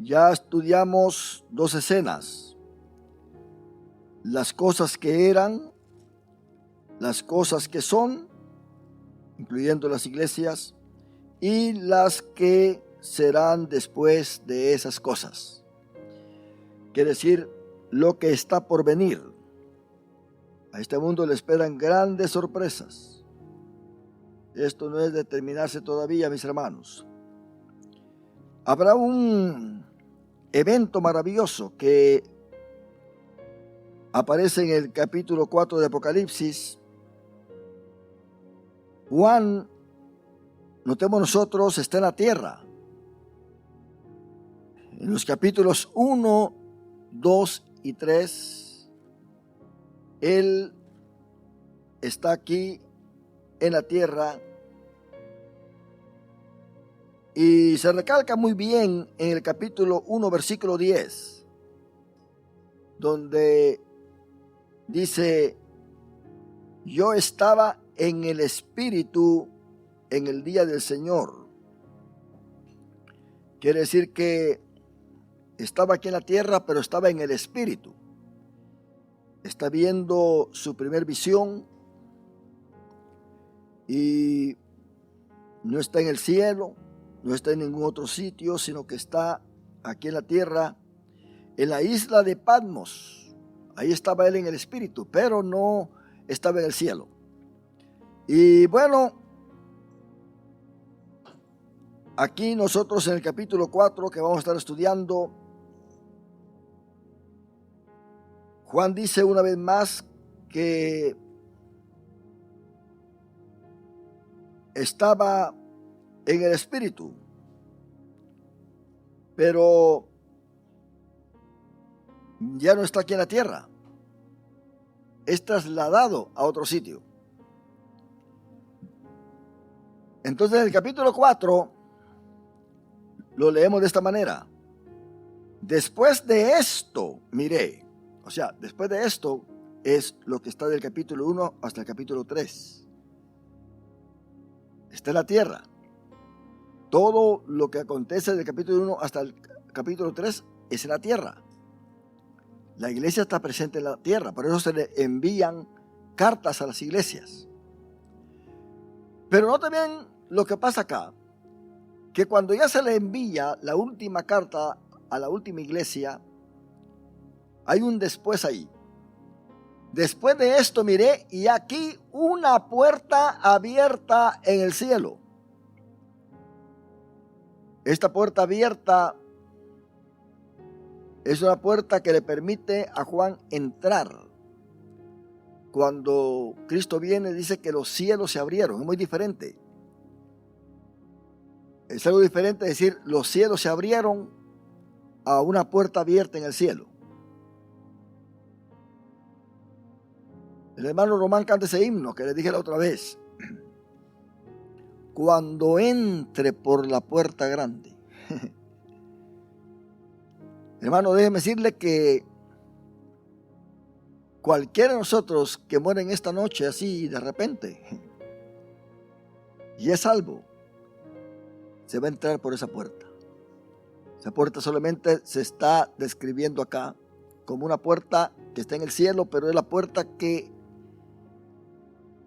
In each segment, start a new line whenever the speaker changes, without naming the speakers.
Ya estudiamos dos escenas: las cosas que eran, las cosas que son, incluyendo las iglesias, y las que serán después de esas cosas. Quiere decir, lo que está por venir. A este mundo le esperan grandes sorpresas. Esto no es determinarse todavía, mis hermanos. Habrá un evento maravilloso que aparece en el capítulo 4 de Apocalipsis. Juan, notemos nosotros, está en la tierra. En los capítulos 1, 2 y 3, él está aquí en la tierra y se recalca muy bien en el capítulo 1, versículo 10, donde dice: yo estaba en el Espíritu en el día del Señor. Quiere decir que estaba aquí en la tierra, pero estaba en el Espíritu. Está viendo su primer visión y no está en el cielo, no está en ningún otro sitio, sino que está aquí en la tierra, en la isla de Patmos. Ahí estaba él en el Espíritu, pero no estaba en el cielo. Y bueno, aquí nosotros en el capítulo 4 que vamos a estar estudiando, Juan dice una vez más que estaba en el Espíritu, pero ya no está aquí en la tierra, es trasladado a otro sitio. Entonces en el capítulo 4 lo leemos de esta manera: después de esto miré. O sea, después de esto es lo que está del capítulo 1 hasta el capítulo 3. Está en la tierra. Todo lo que acontece del capítulo 1 hasta el capítulo 3 es en la tierra. La iglesia está presente en la tierra, por eso se le envían cartas a las iglesias. Pero noten bien lo que pasa acá, que cuando ya se le envía la última carta a la última iglesia, hay un después ahí. Después de esto miré y aquí una puerta abierta en el cielo. Esta puerta abierta es una puerta que le permite a Juan entrar. Cuando Cristo viene, dice que los cielos se abrieron. Es muy diferente. Es algo diferente decir los cielos se abrieron a una puerta abierta en el cielo. El hermano Román canta ese himno que les dije la otra vez: cuando entre por la puerta grande. Hermano, déjeme decirle que cualquiera de nosotros que muere en esta noche así de repente y es salvo, se va a entrar por esa puerta. Esa puerta solamente se está describiendo acá como una puerta que está en el cielo, pero es la puerta que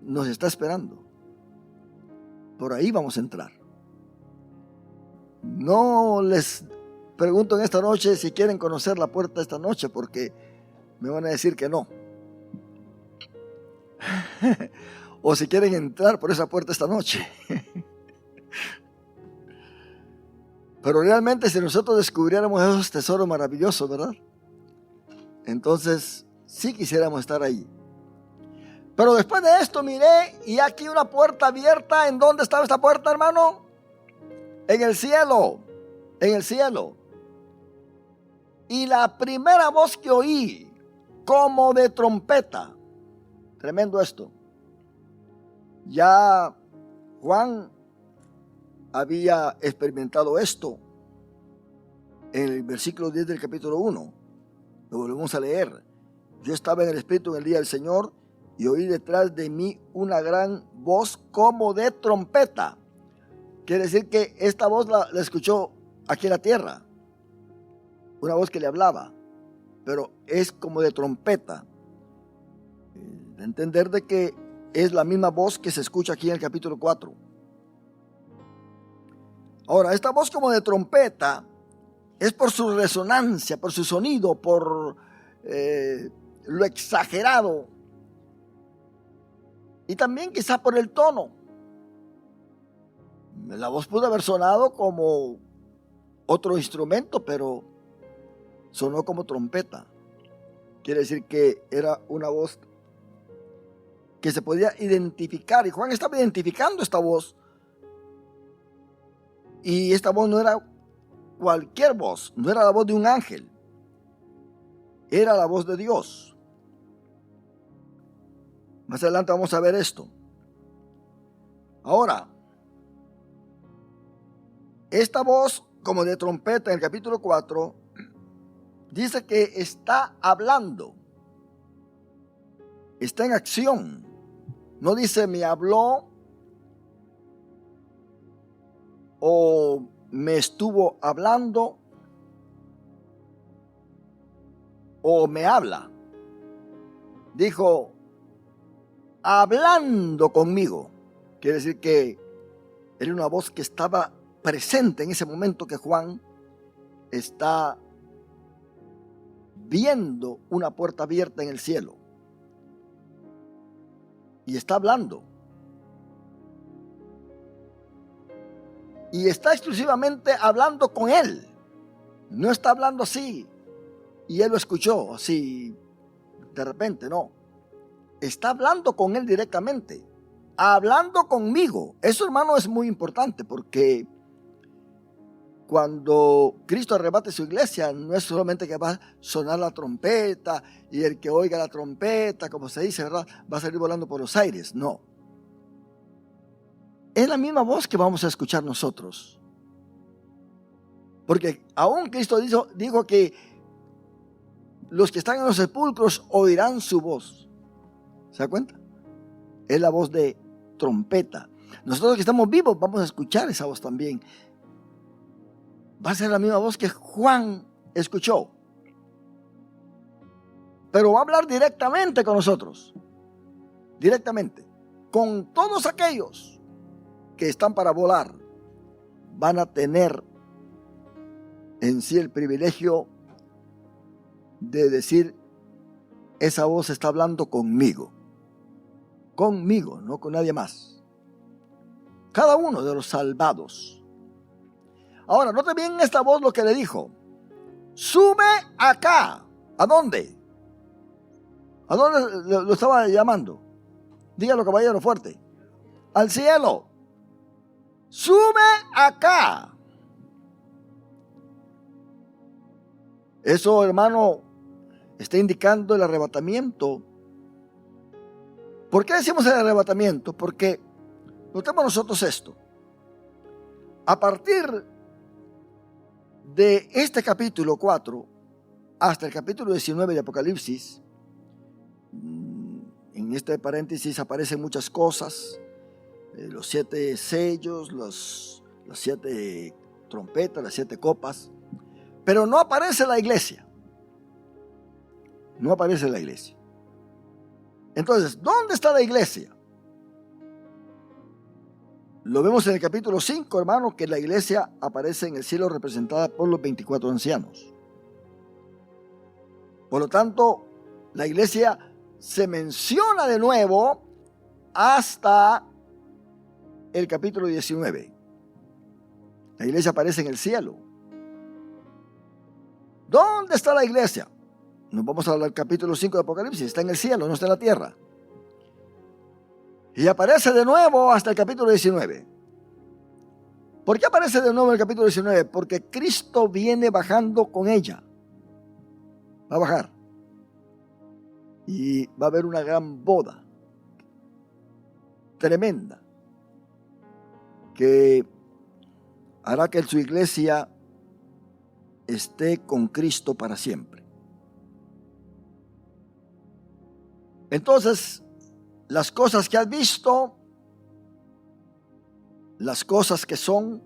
nos está esperando. Por ahí vamos a entrar. No les pregunto en esta noche si quieren conocer la puerta esta noche, porque me van a decir que no. O si quieren entrar por esa puerta esta noche. Pero realmente si nosotros descubriéramos esos tesoros maravillosos, ¿verdad? Entonces sí quisiéramos estar ahí. Pero después de esto miré y aquí una puerta abierta. ¿En dónde estaba esta puerta, hermano? En el cielo. En el cielo. Y la primera voz que oí, como de trompeta. Tremendo esto. Ya Juan había experimentado esto en el versículo 10 del capítulo 1. Lo volvemos a leer. Yo estaba en el Espíritu en el día del Señor y oí detrás de mí una gran voz como de trompeta. Quiere decir que esta voz la escuchó aquí en la tierra. una voz que le hablaba, pero es como de trompeta. De entender de que es la misma voz que se escucha aquí en el capítulo 4. Ahora, esta voz como de trompeta es por su resonancia, por su sonido, por lo exagerado, y también quizá por el tono. La voz pudo haber sonado como otro instrumento, pero sonó como trompeta. Quiere decir que era una voz que se podía identificar, y Juan estaba identificando esta voz. Y esta voz no era cualquier voz, no era la voz de un ángel, era la voz de Dios. Más adelante vamos a ver esto. Ahora, esta voz como de trompeta en el capítulo 4 dice que está hablando, está en acción. No dice me habló o me estuvo hablando o me habla. Dijo hablando conmigo. Quiere decir que era una voz que estaba presente en ese momento que Juan está viendo una puerta abierta en el cielo. Y está hablando. Y está exclusivamente hablando con él. No está hablando así. Y él lo escuchó así de repente, no. Está hablando con él directamente. Hablando conmigo. Eso, hermano, es muy importante, porque cuando Cristo arrebate su iglesia, no es solamente que va a sonar la trompeta y el que oiga la trompeta, como se dice, ¿verdad?, va a salir volando por los aires. No. Es la misma voz que vamos a escuchar nosotros. Porque aún Cristo dijo que los que están en los sepulcros oirán su voz. ¿Se da cuenta? Es la voz de trompeta. Nosotros que estamos vivos vamos a escuchar esa voz también. Va a ser la misma voz que Juan escuchó. Pero va a hablar directamente con nosotros. Directamente. Con todos aquellos que están para volar. Van a tener en sí el privilegio de decir, esa voz está hablando conmigo. Conmigo, no con nadie más. Cada uno de los salvados. Ahora, note bien esta voz lo que le dijo. Sube acá. ¿A dónde? ¿A dónde lo estaba llamando? Dígalo, caballero, fuerte. Al cielo. Sube acá. Eso, hermano, está indicando el arrebatamiento. ¿Por qué decimos el arrebatamiento? Porque notemos nosotros esto. A partir de este capítulo 4 hasta el capítulo 19 de Apocalipsis, en este paréntesis aparecen muchas cosas, los 7 sellos, las 7 trompetas, las 7 copas, pero no aparece la iglesia. No aparece la iglesia. Entonces, ¿dónde está la iglesia? Lo vemos en el capítulo 5, hermano, que la iglesia aparece en el cielo representada por los 24 ancianos. Por lo tanto, la iglesia se menciona de nuevo hasta el capítulo 19. La iglesia aparece en el cielo. ¿Dónde está la iglesia? Nos vamos al capítulo 5 de Apocalipsis. Está en el cielo, no está en la tierra. Y aparece de nuevo hasta el capítulo 19. ¿Por qué aparece de nuevo en el capítulo 19? Porque Cristo viene bajando con ella. Va a bajar. Y va a haber una gran boda. Tremenda. Que hará que su iglesia esté con Cristo para siempre. Entonces, las cosas que has visto, las cosas que son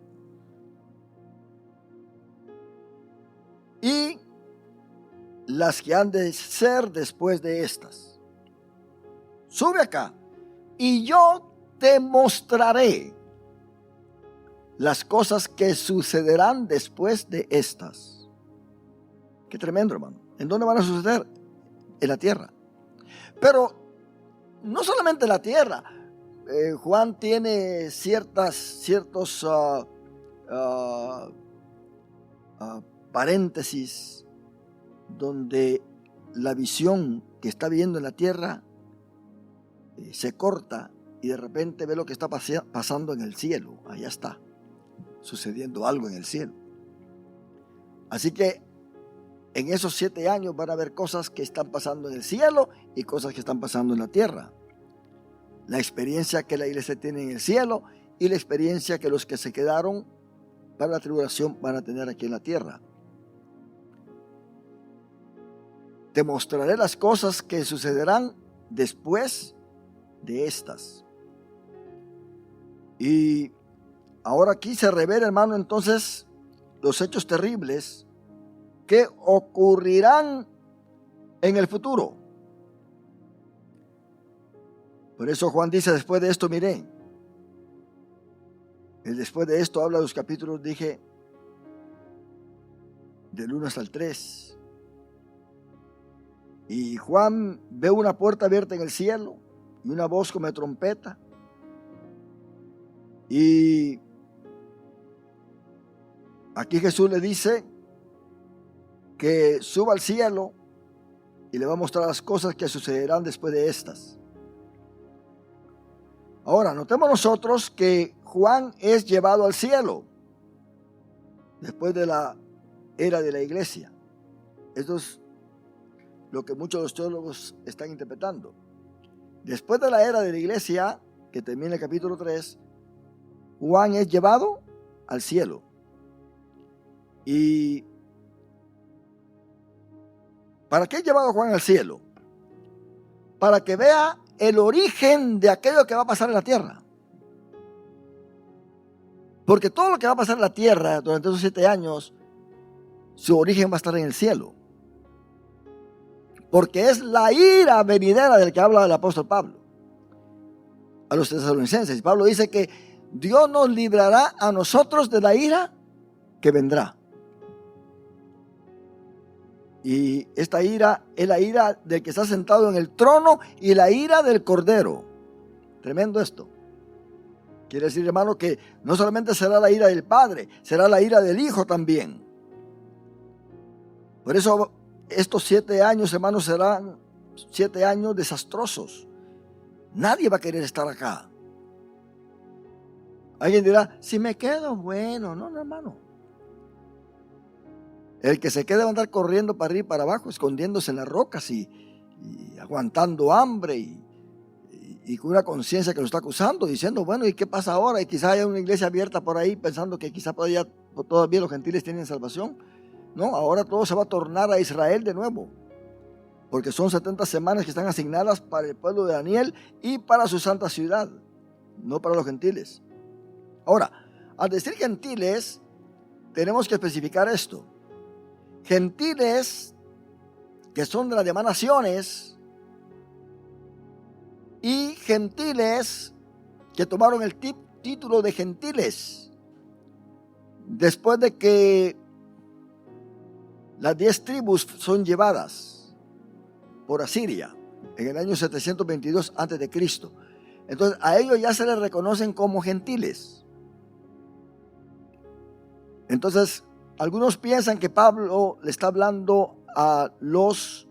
y las que han de ser después de estas. Sube acá y yo te mostraré las cosas que sucederán después de estas. Qué tremendo, hermano. ¿En dónde van a suceder? En la tierra. Pero no solamente en la tierra. Juan tiene ciertos paréntesis donde la visión que está viendo en la tierra se corta y de repente ve lo que está pasando en el cielo. Allá está sucediendo algo en el cielo. Así que en esos 7 años van a haber cosas que están pasando en el cielo y cosas que están pasando en la tierra. La experiencia que la iglesia tiene en el cielo y la experiencia que los que se quedaron para la tribulación van a tener aquí en la tierra. Te mostraré las cosas que sucederán después de estas. Y ahora aquí se revela, hermano, entonces los hechos terribles que ocurrirán en el futuro. Por eso Juan dice, después de esto miré. El después de esto habla de los capítulos, dije, del 1 hasta el 3. Y Juan ve una puerta abierta en el cielo y una voz como de trompeta. Y aquí Jesús le dice que suba al cielo y le va a mostrar las cosas que sucederán después de estas. Ahora, notemos nosotros que Juan es llevado al cielo después de la era de la iglesia. Esto es lo que muchos de los teólogos están interpretando. Después de la era de la iglesia, que termina el capítulo 3, Juan es llevado al cielo. ¿Y para qué es llevado Juan al cielo? Para que vea el origen de aquello que va a pasar en la tierra. Porque todo lo que va a pasar en la tierra durante esos 7 años, su origen va a estar en el cielo. Porque es la ira venidera del que habla el apóstol Pablo a los tesalonicenses. Pablo dice que Dios nos librará a nosotros de la ira que vendrá. Y esta ira es la ira del que está sentado en el trono y la ira del Cordero. Tremendo esto. Quiere decir, hermano, que no solamente será la ira del Padre, será la ira del Hijo también. Por eso estos 7 años, hermanos, serán 7 años desastrosos. Nadie va a querer estar acá. Alguien dirá, si me quedo, bueno. No, hermano. El que se quede va a andar corriendo para arriba y para abajo, escondiéndose en las rocas y aguantando hambre y con una conciencia que lo está acusando, diciendo, bueno, ¿y qué pasa ahora? Y quizás haya una iglesia abierta por ahí pensando que quizás todavía los gentiles tienen salvación. No, ahora todo se va a tornar a Israel de nuevo, porque son 70 semanas que están asignadas para el pueblo de Daniel y para su santa ciudad, no para los gentiles. Ahora, al decir gentiles, tenemos que especificar esto. Gentiles que son de las demás naciones y gentiles que tomaron el título de gentiles después de que las 10 tribus son llevadas por Asiria en el año 722 a.C. Entonces a ellos ya se les reconocen como gentiles. Entonces algunos piensan que Pablo le está hablando a los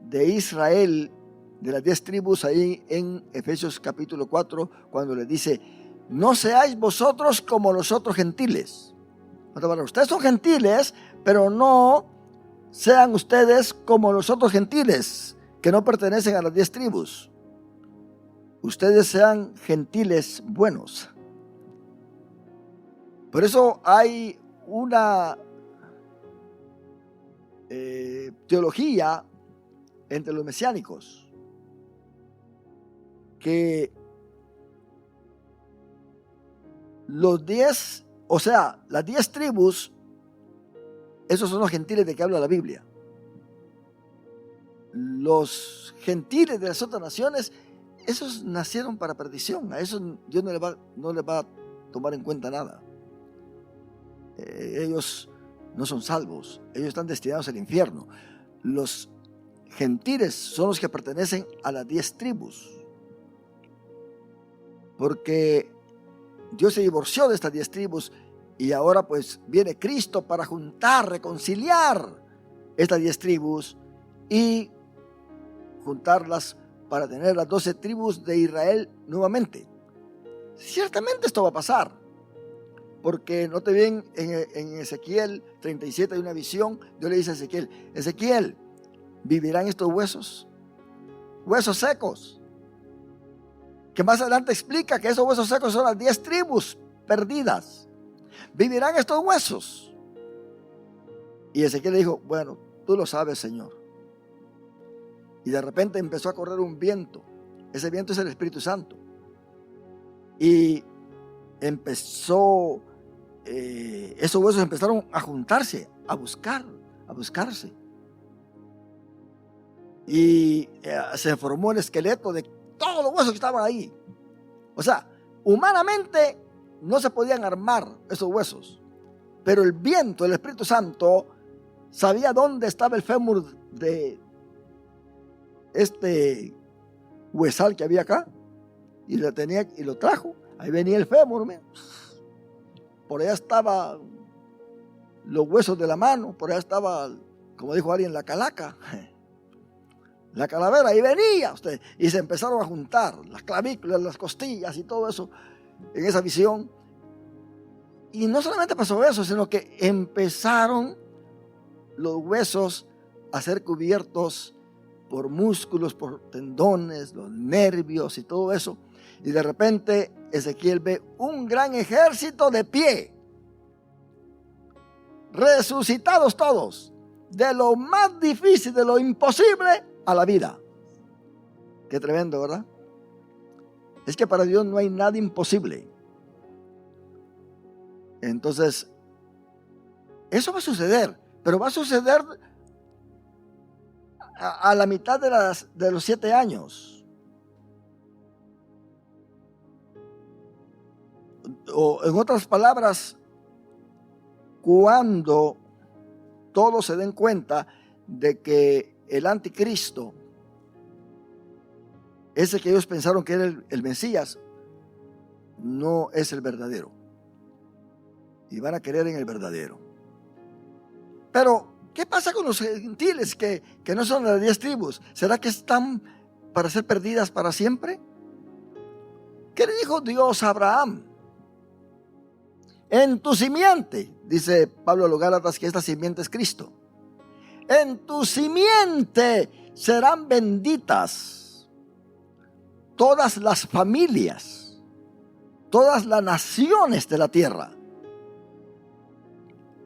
de Israel, de las 10 tribus, ahí en Efesios capítulo 4, cuando le dice, no seáis vosotros como los otros gentiles. Ustedes son gentiles, pero no sean ustedes como los otros gentiles, que no pertenecen a las 10 tribus. Ustedes sean gentiles buenos. Por eso hay una teología entre los mesiánicos que los 10, o sea, las 10 tribus, esos son los gentiles de que habla la Biblia. los gentiles de las otras naciones, esos nacieron para perdición. A esos Dios no les va a tomar en cuenta nada. Ellos no son salvos, ellos están destinados al infierno. Los gentiles son los que pertenecen a las 10 tribus, porque Dios se divorció de estas 10 tribus y ahora pues viene Cristo para juntar, reconciliar estas 10 tribus y juntarlas para tener las 12 tribus de Israel nuevamente. Ciertamente esto va a pasar, porque no te ven en Ezequiel 37 hay una visión. Dios le dice a Ezequiel: Ezequiel, ¿vivirán estos huesos? Huesos secos. Que más adelante explica que esos huesos secos son las 10 tribus perdidas. ¿Vivirán estos huesos? Y Ezequiel le dijo: bueno, tú lo sabes, Señor. Y de repente empezó a correr un viento. Ese viento es el Espíritu Santo. Y empezó, esos huesos empezaron a juntarse, a buscarse. Y se formó el esqueleto de todos los huesos que estaban ahí. O sea, humanamente no se podían armar esos huesos, pero el viento, el Espíritu Santo, sabía dónde estaba el fémur de este huesal que había acá, y lo tenía y lo trajo. Ahí venía el fémur, por allá estaban los huesos de la mano, por allá estaba, como dijo alguien, la calaca, la calavera. Ahí venía usted, y se empezaron a juntar las clavículas, las costillas y todo eso en esa visión. Y no solamente pasó eso, sino que empezaron los huesos a ser cubiertos por músculos, por tendones, los nervios y todo eso. Y de repente Ezequiel ve un gran ejército de pie, resucitados todos, de lo más difícil, de lo imposible a la vida. Qué tremendo, ¿verdad? Es que para Dios no hay nada imposible. Entonces, eso va a suceder, pero va a suceder a la mitad de los 7 años. O en otras palabras, cuando todos se den cuenta de que el anticristo, ese que ellos pensaron que era el Mesías, no es el verdadero, y van a creer en el verdadero. Pero ¿qué pasa con los gentiles que no son las 10 tribus? ¿Será que están para ser perdidas para siempre? ¿Qué le dijo Dios a Abraham? En tu simiente, dice Pablo a los Gálatas, que esta simiente es Cristo. En tu simiente serán benditas todas las familias, todas las naciones de la tierra.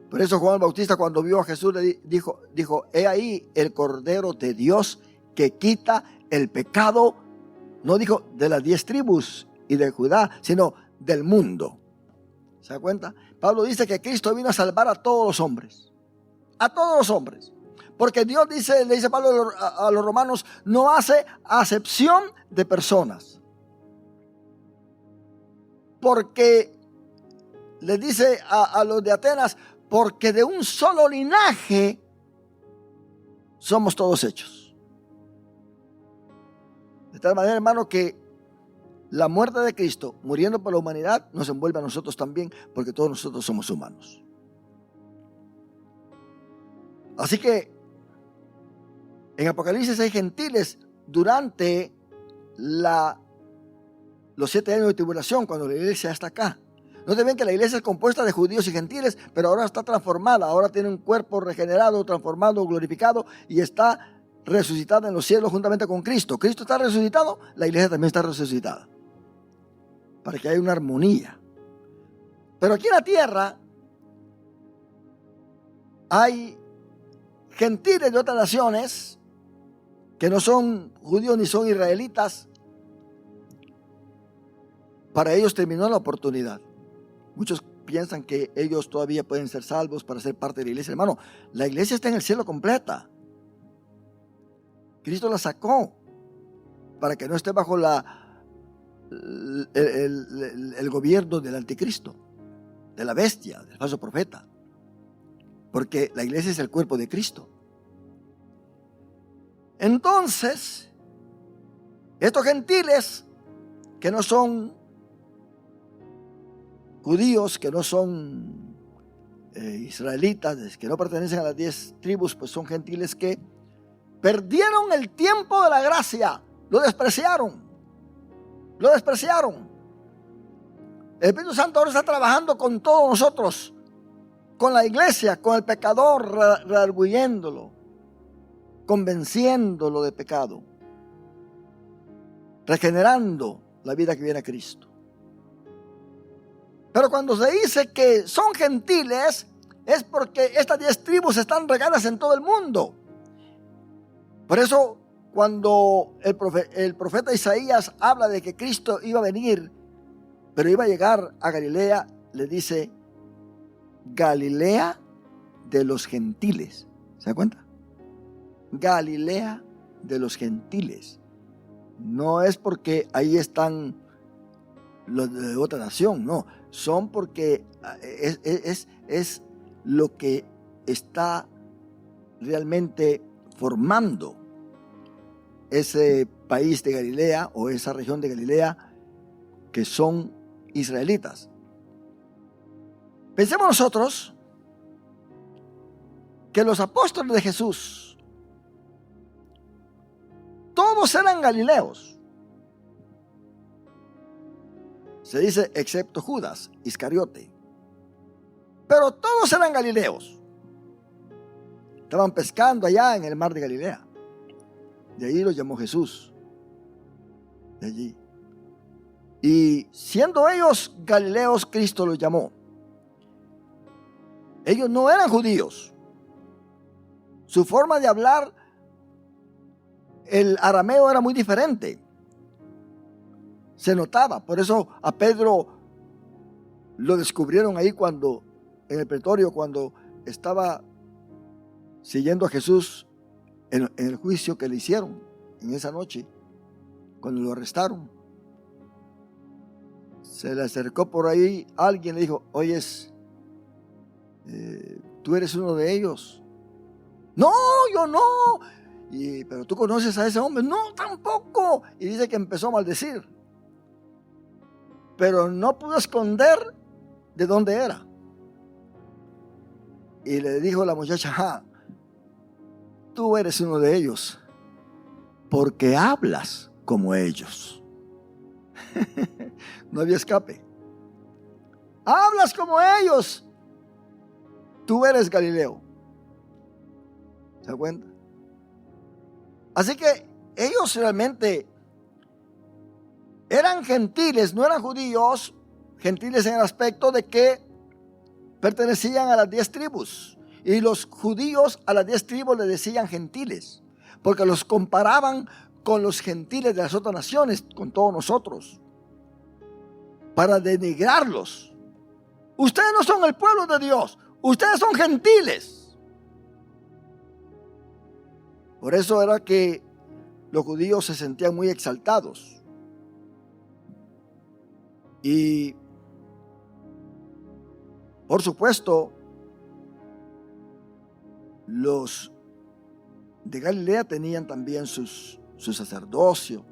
Por eso Juan el Bautista, cuando vio a Jesús, le dijo, he ahí el Cordero de Dios que quita el pecado, no dijo de las 10 tribus y de Judá, sino del mundo. ¿Se da cuenta? Pablo dice que Cristo vino a salvar a todos los hombres. A todos los hombres. Porque Dios le dice Pablo a los romanos, no hace acepción de personas. Porque le dice a los de Atenas, porque de un solo linaje somos todos hechos. De tal manera, hermano, que la muerte de Cristo, muriendo por la humanidad, nos envuelve a nosotros también, porque todos nosotros somos humanos. Así que en Apocalipsis hay gentiles durante los 7 años de tribulación, cuando la iglesia está acá. No te ven que la iglesia es compuesta de judíos y gentiles, pero ahora está transformada, ahora tiene un cuerpo regenerado, transformado, glorificado, y está resucitada en los cielos juntamente con Cristo. Cristo está resucitado, la iglesia también está resucitada, para que haya una armonía. Pero aquí en la tierra hay gentiles de otras naciones que no son judíos ni son israelitas. Para ellos terminó la oportunidad. Muchos piensan que ellos todavía pueden ser salvos para ser parte de la iglesia. Hermano, la iglesia está en el cielo completa. Cristo la sacó para que no esté bajo el gobierno del anticristo, de la bestia, del falso profeta. Porque la iglesia es el cuerpo de Cristo. Entonces, estos gentiles que no son judíos, que no son israelitas, que no pertenecen a las 10 tribus, pues son gentiles que perdieron el tiempo de la gracia, lo despreciaron, lo despreciaron. El Espíritu Santo ahora está trabajando con todos nosotros, con la iglesia, con el pecador, redarguyéndolo, convenciéndolo de pecado, regenerando la vida que viene a Cristo. Pero cuando se dice que son gentiles, es porque estas 10 tribus están regadas en todo el mundo. Por eso, cuando el profeta Isaías habla de que Cristo iba a venir, pero iba a llegar a Galilea, le dice Galilea de los gentiles. ¿Se da cuenta? Galilea de los gentiles. No es porque ahí están los de otra nación, no. Son porque es lo que está realmente formando ese país de Galilea o esa región de Galilea, que son israelitas. Pensemos nosotros que los apóstoles de Jesús todos eran galileos. Se dice excepto Judas Iscariote, pero todos eran galileos. Estaban pescando allá en el mar de Galilea. De allí los llamó Jesús. De allí. Y siendo ellos galileos, Cristo los llamó. Ellos no eran judíos. Su forma de hablar, el arameo, era muy diferente. Se notaba. Por eso a Pedro lo descubrieron ahí cuando, en el pretorio, cuando estaba siguiendo a Jesús en el juicio que le hicieron en esa noche, cuando lo arrestaron. Se le acercó por ahí alguien, le dijo: oyes, tú eres uno de ellos. No, yo no. Pero tú conoces a ese hombre. No, tampoco. Y dice que empezó a maldecir, pero no pudo esconder de dónde era. Y le dijo la muchacha: tú eres uno de ellos, porque hablas como ellos. No había escape. Hablas como ellos. Tú eres Galileo. ¿Se da cuenta? Así que ellos realmente eran gentiles, no eran judíos. Gentiles en el aspecto de que pertenecían a las 10 tribus. Y los judíos a las 10 tribus le decían gentiles, porque los comparaban con los gentiles de las otras naciones, con todos nosotros, para denigrarlos. Ustedes no son el pueblo de Dios, ustedes son gentiles. Por eso era que los judíos se sentían muy exaltados. Y por supuesto, los de Galilea tenían también su sacerdocio,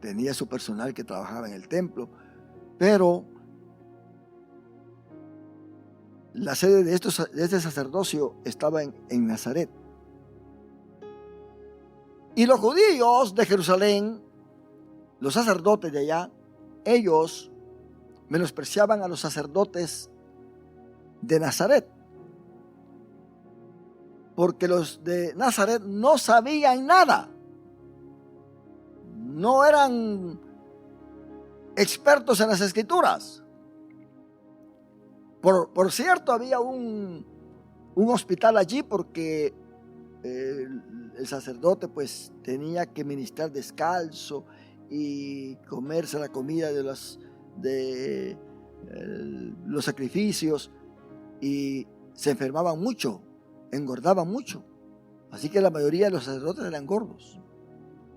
tenía su personal que trabajaba en el templo, pero la sede de este sacerdocio estaba en Nazaret. Y los judíos de Jerusalén, los sacerdotes de allá, ellos menospreciaban a los sacerdotes de Nazaret, porque los de Nazaret no sabían nada, no eran expertos en las escrituras. Por cierto, había un hospital allí porque el sacerdote pues tenía que ministrar descalzo y comerse la comida de los sacrificios, y se enfermaban mucho, engordaban mucho. Así que la mayoría de los sacerdotes eran gordos.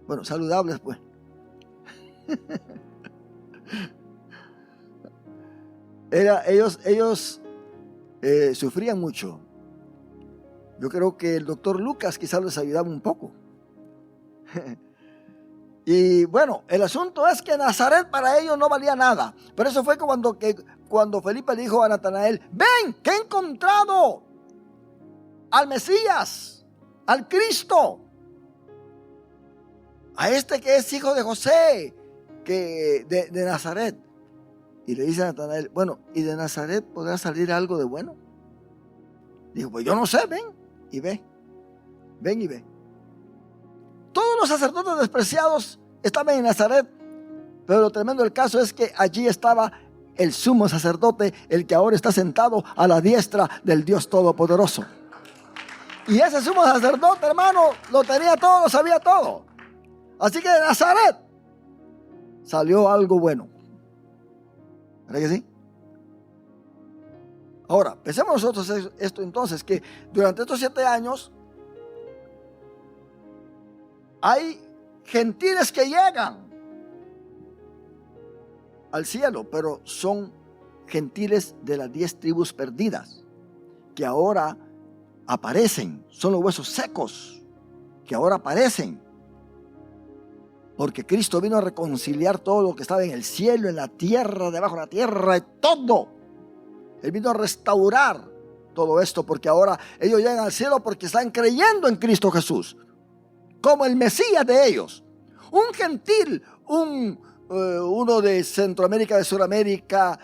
Bueno, saludables pues. Ellos sufrían mucho. Yo creo que el doctor Lucas quizás les ayudaba un poco. Y bueno, el asunto es que Nazaret para ellos no valía nada. Por eso fue cuando Felipe dijo a Natanael: ven, que he encontrado al Mesías, al Cristo, a este que es hijo de José, de Nazaret. Y le dice a Natanael: bueno, ¿y de Nazaret podrá salir algo de bueno? Dijo: pues yo no sé, ven y ve. Ven y ve. Todos los sacerdotes despreciados estaban en Nazaret, pero lo tremendo del caso es que allí estaba el sumo sacerdote, el que ahora está sentado a la diestra del Dios Todopoderoso. Y ese sumo sacerdote, hermano, lo tenía todo, lo sabía todo. Así que de Nazaret salió algo bueno. ¿Verdad que sí? Ahora, pensemos nosotros esto entonces, que durante estos 7 años hay gentiles que llegan al cielo, pero son gentiles de las 10 tribus perdidas, que ahora aparecen, son los huesos secos, que ahora aparecen, porque Cristo vino a reconciliar todo lo que estaba en el cielo, en la tierra, debajo de la tierra, todo. Él vino a restaurar todo esto, porque ahora ellos llegan al cielo porque están creyendo en Cristo Jesús como el Mesías de ellos. Un gentil, uno de Centroamérica, de Sudamérica,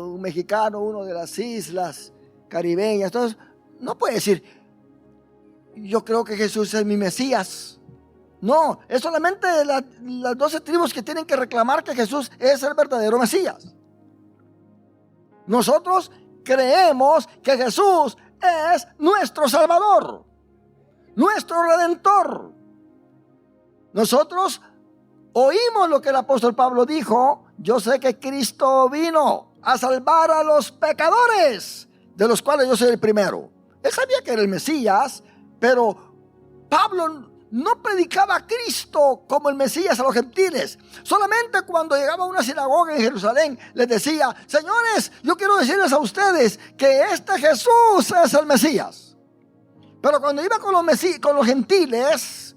un mexicano, uno de las islas caribeñas, entonces no puede decir: yo creo que Jesús es mi Mesías. No, es solamente las 12 tribus que tienen que reclamar que Jesús es el verdadero Mesías. Nosotros creemos que Jesús es nuestro Salvador, nuestro Redentor. Nosotros oímos lo que el apóstol Pablo dijo: yo sé que Cristo vino a salvar a los pecadores, de los cuales yo soy el primero. Él sabía que era el Mesías, pero Pablo no predicaba a Cristo como el Mesías a los gentiles. Solamente cuando llegaba a una sinagoga en Jerusalén les decía: señores, yo quiero decirles a ustedes que este Jesús es el Mesías. Pero cuando iba con los gentiles,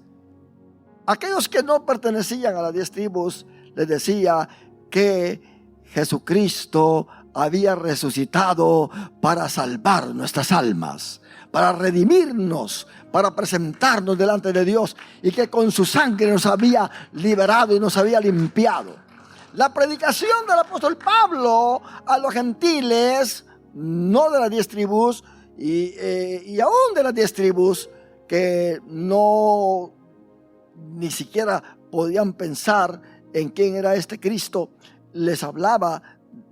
aquellos que no pertenecían a las 10 tribus, les decía que Jesucristo había resucitado para salvar nuestras almas, para redimirnos, para presentarnos delante de Dios, y que con su sangre nos había liberado y nos había limpiado. La predicación del apóstol Pablo a los gentiles, no de las 10 tribus, y aún de las 10 tribus que no ni siquiera podían pensar en quién era este Cristo, les hablaba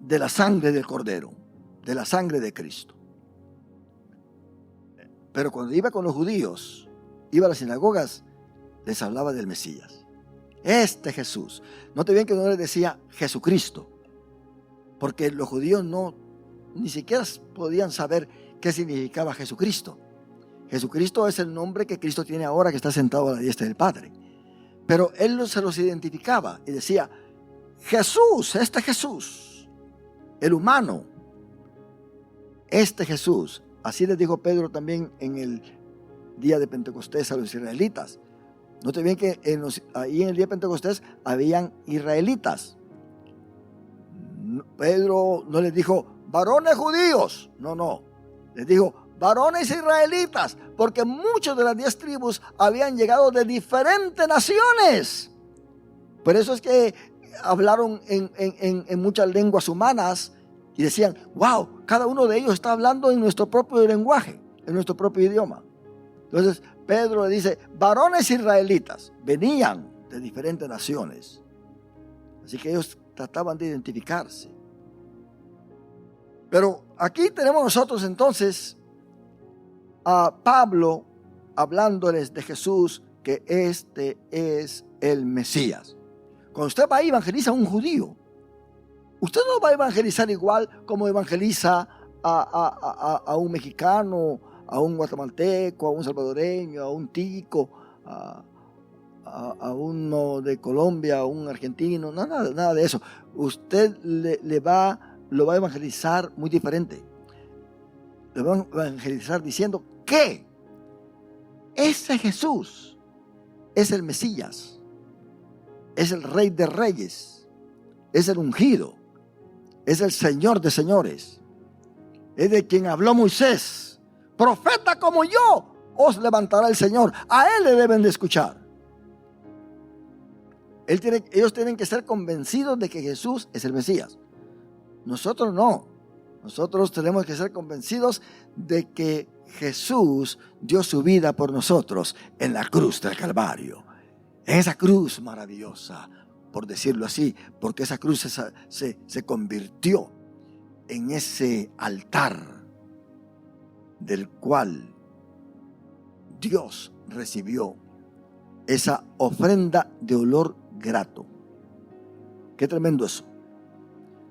de la sangre del Cordero, de la sangre de Cristo. Pero cuando iba con los judíos, iba a las sinagogas, les hablaba del Mesías. Este Jesús. Note bien que no les decía Jesucristo, porque los judíos ni siquiera podían saber qué significaba Jesucristo. Jesucristo es el nombre que Cristo tiene ahora, que está sentado a la diestra del Padre. Pero él se los identificaba y decía: Jesús, este Jesús, el humano, este Jesús. Así les dijo Pedro también en el día de Pentecostés a los israelitas. Note bien que ahí en el día de Pentecostés habían israelitas. Pedro no les dijo varones judíos, no, les dijo varones israelitas, porque muchos de las 10 tribus habían llegado de diferentes naciones. Por eso es que hablaron en muchas lenguas humanas y decían: wow, cada uno de ellos está hablando en nuestro propio lenguaje, en nuestro propio idioma. Entonces Pedro le dice: varones israelitas, venían de diferentes naciones. Así que ellos trataban de identificarse. Pero aquí tenemos nosotros entonces a Pablo hablándoles de Jesús, que este es el Mesías. Cuando usted va a evangelizar a un judío, usted no va a evangelizar igual como evangeliza a un mexicano, a un guatemalteco, a un salvadoreño, a un tico, a a uno de Colombia, a un argentino, no, nada de eso. Usted lo va a evangelizar muy diferente. Lo va a evangelizar diciendo que ese Jesús es el Mesías, es el Rey de Reyes, es el ungido, es el Señor de señores, es de quien habló Moisés. Profeta como yo os levantará el Señor. A Él le deben de escuchar. Ellos tienen que ser convencidos de que Jesús es el Mesías. Nosotros no. Nosotros tenemos que ser convencidos de que Jesús dio su vida por nosotros en la cruz del Calvario. En esa cruz maravillosa, por decirlo así, porque esa cruz se convirtió en ese altar del cual Dios recibió esa ofrenda de olor grato. Qué tremendo eso.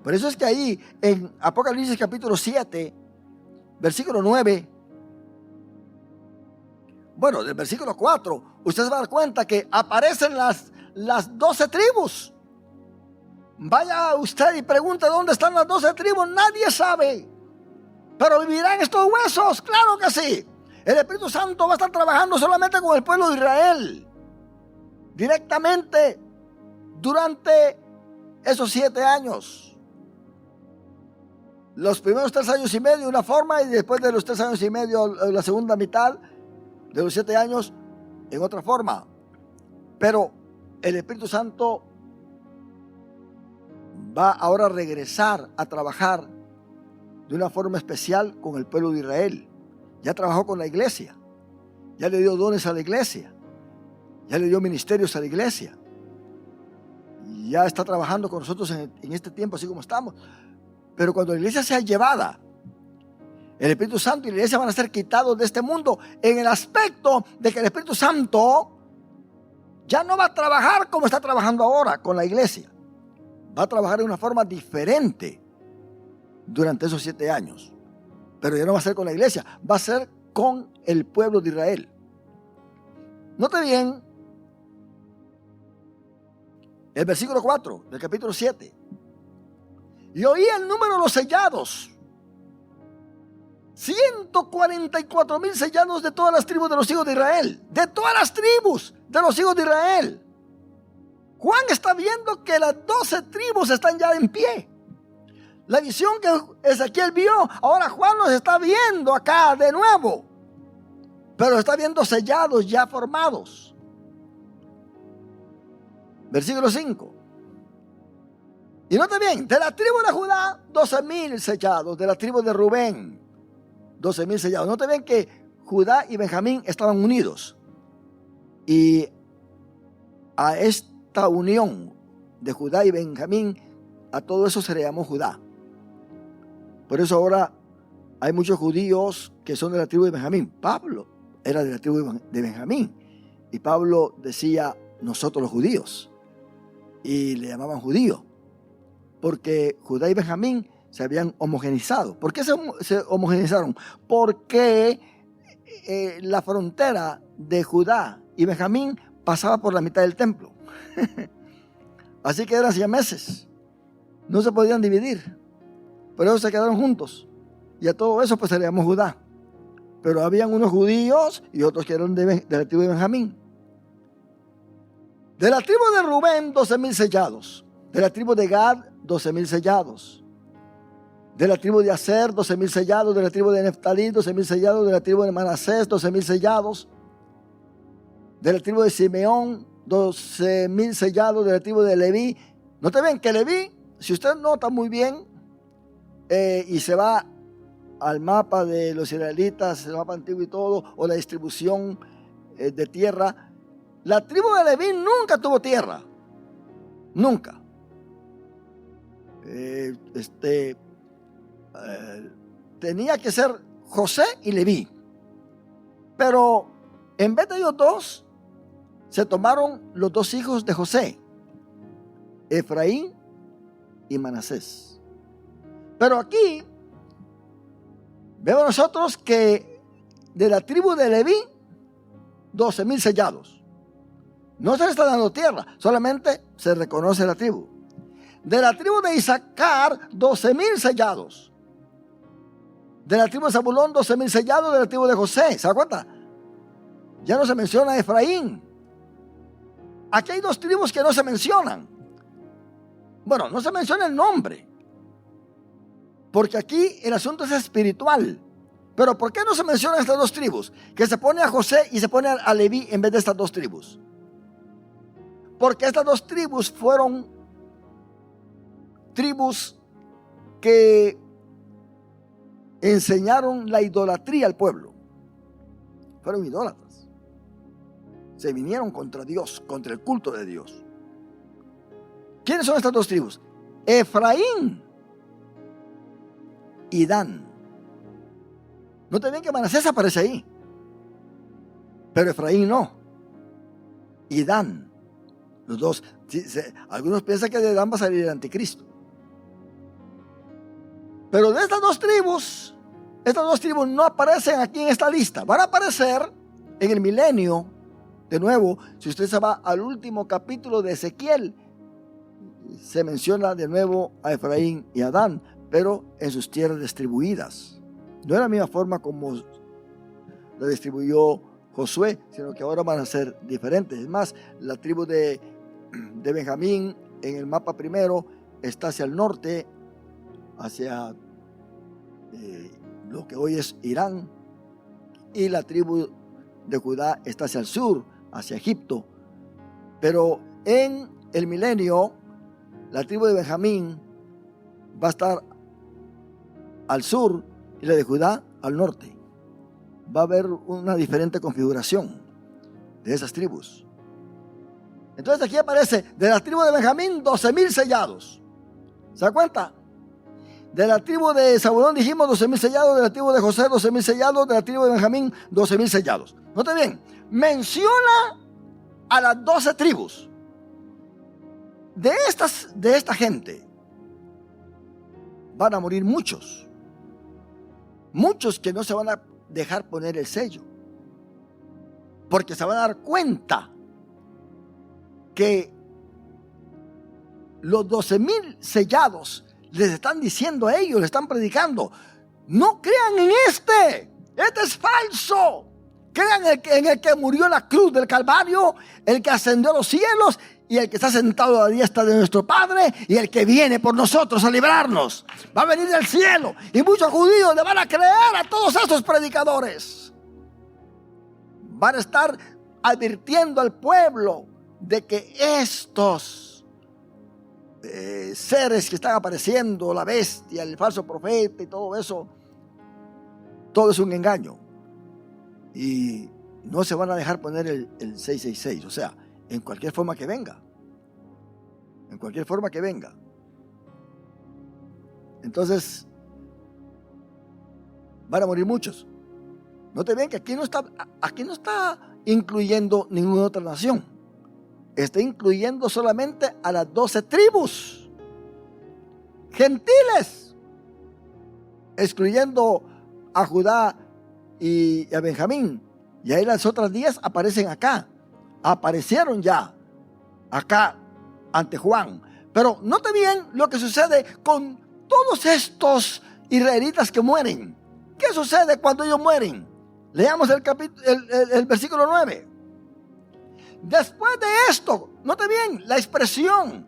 Por eso es que ahí en Apocalipsis capítulo 7, versículo 9, bueno, del versículo 4, usted se va a dar cuenta que aparecen las 12 tribus. Vaya usted y pregunte dónde están las 12 tribus, nadie sabe. Pero vivirán estos huesos, claro que sí. El Espíritu Santo va a estar trabajando solamente con el pueblo de Israel, directamente durante esos 7 años. Los primeros 3 años y medio una forma, y después de los 3 años y medio la segunda mitad de los 7 años en otra forma. Pero el Espíritu Santo va ahora a regresar a trabajar de una forma especial con el pueblo de Israel. Ya trabajó con la iglesia, ya le dio dones a la iglesia, ya le dio ministerios a la iglesia, ya está trabajando con nosotros en este tiempo así como estamos. Pero cuando la iglesia sea llevada, el Espíritu Santo y la iglesia van a ser quitados de este mundo, en el aspecto de que el Espíritu Santo ya no va a trabajar como está trabajando ahora con la iglesia. Va a trabajar de una forma diferente durante esos 7 años. Pero ya no va a ser con la iglesia, va a ser con el pueblo de Israel. Note bien el versículo 4 del capítulo 7. Y oí el número de los sellados. 144,000 sellados de todas las tribus de los hijos de Israel. De todas las tribus de los hijos de Israel. Juan está viendo que las 12 tribus están ya en pie. La visión que Ezequiel vio, ahora Juan los está viendo acá de nuevo. Pero está viendo sellados ya formados. Versículo 5. Y note bien, de la tribu de Judá, 12,000 sellados. De la tribu de Rubén, 12,000 sellados. Note bien que Judá y Benjamín estaban unidos. Y a esta unión de Judá y Benjamín, a todo eso se le llamó Judá. Por eso ahora hay muchos judíos que son de la tribu de Benjamín. Pablo era de la tribu de Benjamín. Y Pablo decía, nosotros los judíos. Y le llamaban judío. Porque Judá y Benjamín se habían homogenizado. ¿Por qué se homogenizaron? Porque la frontera de Judá y Benjamín pasaba por la mitad del templo. Así que eran siameses. No se podían dividir. Pero ellos se quedaron juntos. Y a todo eso pues se le llamó Judá. Pero habían unos judíos y otros que eran de la tribu de Benjamín. De la tribu de Rubén, 12,000 sellados. De la tribu de Gad, 12,000 sellados. De la tribu de Aser, 12,000 sellados. De la tribu de Neftalí, 12,000 sellados. De la tribu de Manasés, 12,000 sellados. De la tribu de Simeón, 12,000 sellados. De la tribu de Leví. ¿No te ven que Leví, si usted nota muy bien y se va al mapa de los israelitas, el mapa antiguo y todo, o la distribución de tierra, la tribu de Leví nunca tuvo tierra. Nunca. Tenía que ser José y Leví. Pero en vez de ellos dos, se tomaron los 2 hijos de José, Efraín y Manasés. Pero aquí vemos nosotros que de la tribu de Leví, 12,000 sellados. No se le está dando tierra, solamente se reconoce la tribu. De la tribu de Isaacar, 12,000 sellados. De la tribu de Zabulón, 12,000 sellados. De la tribu de José, ¿se da cuenta? Ya no se menciona Efraín. Aquí hay dos tribus que no se mencionan. Bueno, no se menciona el nombre, porque aquí el asunto es espiritual. Pero ¿por qué no se mencionan estas dos tribus? Que se pone a José y se pone a Leví en vez de estas dos tribus. Porque estas dos tribus fueron tribus que enseñaron la idolatría al pueblo. Fueron idólatras. Se vinieron contra Dios, contra el culto de Dios. ¿Quiénes son estas dos tribus? Efraín y Dan. Noten bien que Manasés aparece ahí, pero Efraín no. Y Dan, los dos. Algunos piensan que de Dan va a salir el anticristo. Pero de estas dos tribus no aparecen aquí en esta lista. Van a aparecer en el milenio. De nuevo, si usted se va al último capítulo de Ezequiel, se menciona de nuevo a Efraín y a Dan, pero en sus tierras distribuidas. No de la misma forma como la distribuyó Josué, sino que ahora van a ser diferentes. Es más, la tribu de Benjamín en el mapa primero está hacia el norte, hacia lo que hoy es Irán, y la tribu de Judá está hacia el sur, hacia Egipto. Pero en el milenio, la tribu de Benjamín va a estar al sur y la de Judá al norte. Va a haber una diferente configuración de esas tribus. Entonces aquí aparece, de la tribu de Benjamín, 12,000 sellados. ¿Se da cuenta? De la tribu de Zabulón dijimos 12,000 sellados, de la tribu de José 12,000 sellados, de la tribu de Benjamín 12,000 sellados. Note bien, menciona a las 12 tribus. De esta gente van a morir muchos. Muchos que no se van a dejar poner el sello, porque se van a dar cuenta que los 12,000 sellados les están diciendo a ellos, les están predicando: no crean en este es falso. Crean en el que murió en la cruz del Calvario, el que ascendió a los cielos y el que está sentado a la diestra de nuestro Padre, y el que viene por nosotros a librarnos. Va a venir del cielo, y muchos judíos le van a creer a todos esos predicadores. Van a estar advirtiendo al pueblo de que estos seres que están apareciendo, la bestia, el falso profeta y todo eso, todo es un engaño. Y no se van a dejar poner el 666, o sea, en cualquier forma que venga. En cualquier forma que venga. Entonces, van a morir muchos. Note bien que aquí no está incluyendo ninguna otra nación. Está incluyendo solamente a las 12 tribus gentiles, excluyendo a Judá y a Benjamín. Y ahí las otras 10 aparecen acá. Aparecieron ya acá ante Juan. Pero note bien lo que sucede con todos estos israelitas que mueren. ¿Qué sucede cuando ellos mueren? Leamos el versículo 9. Después de esto, note bien la expresión.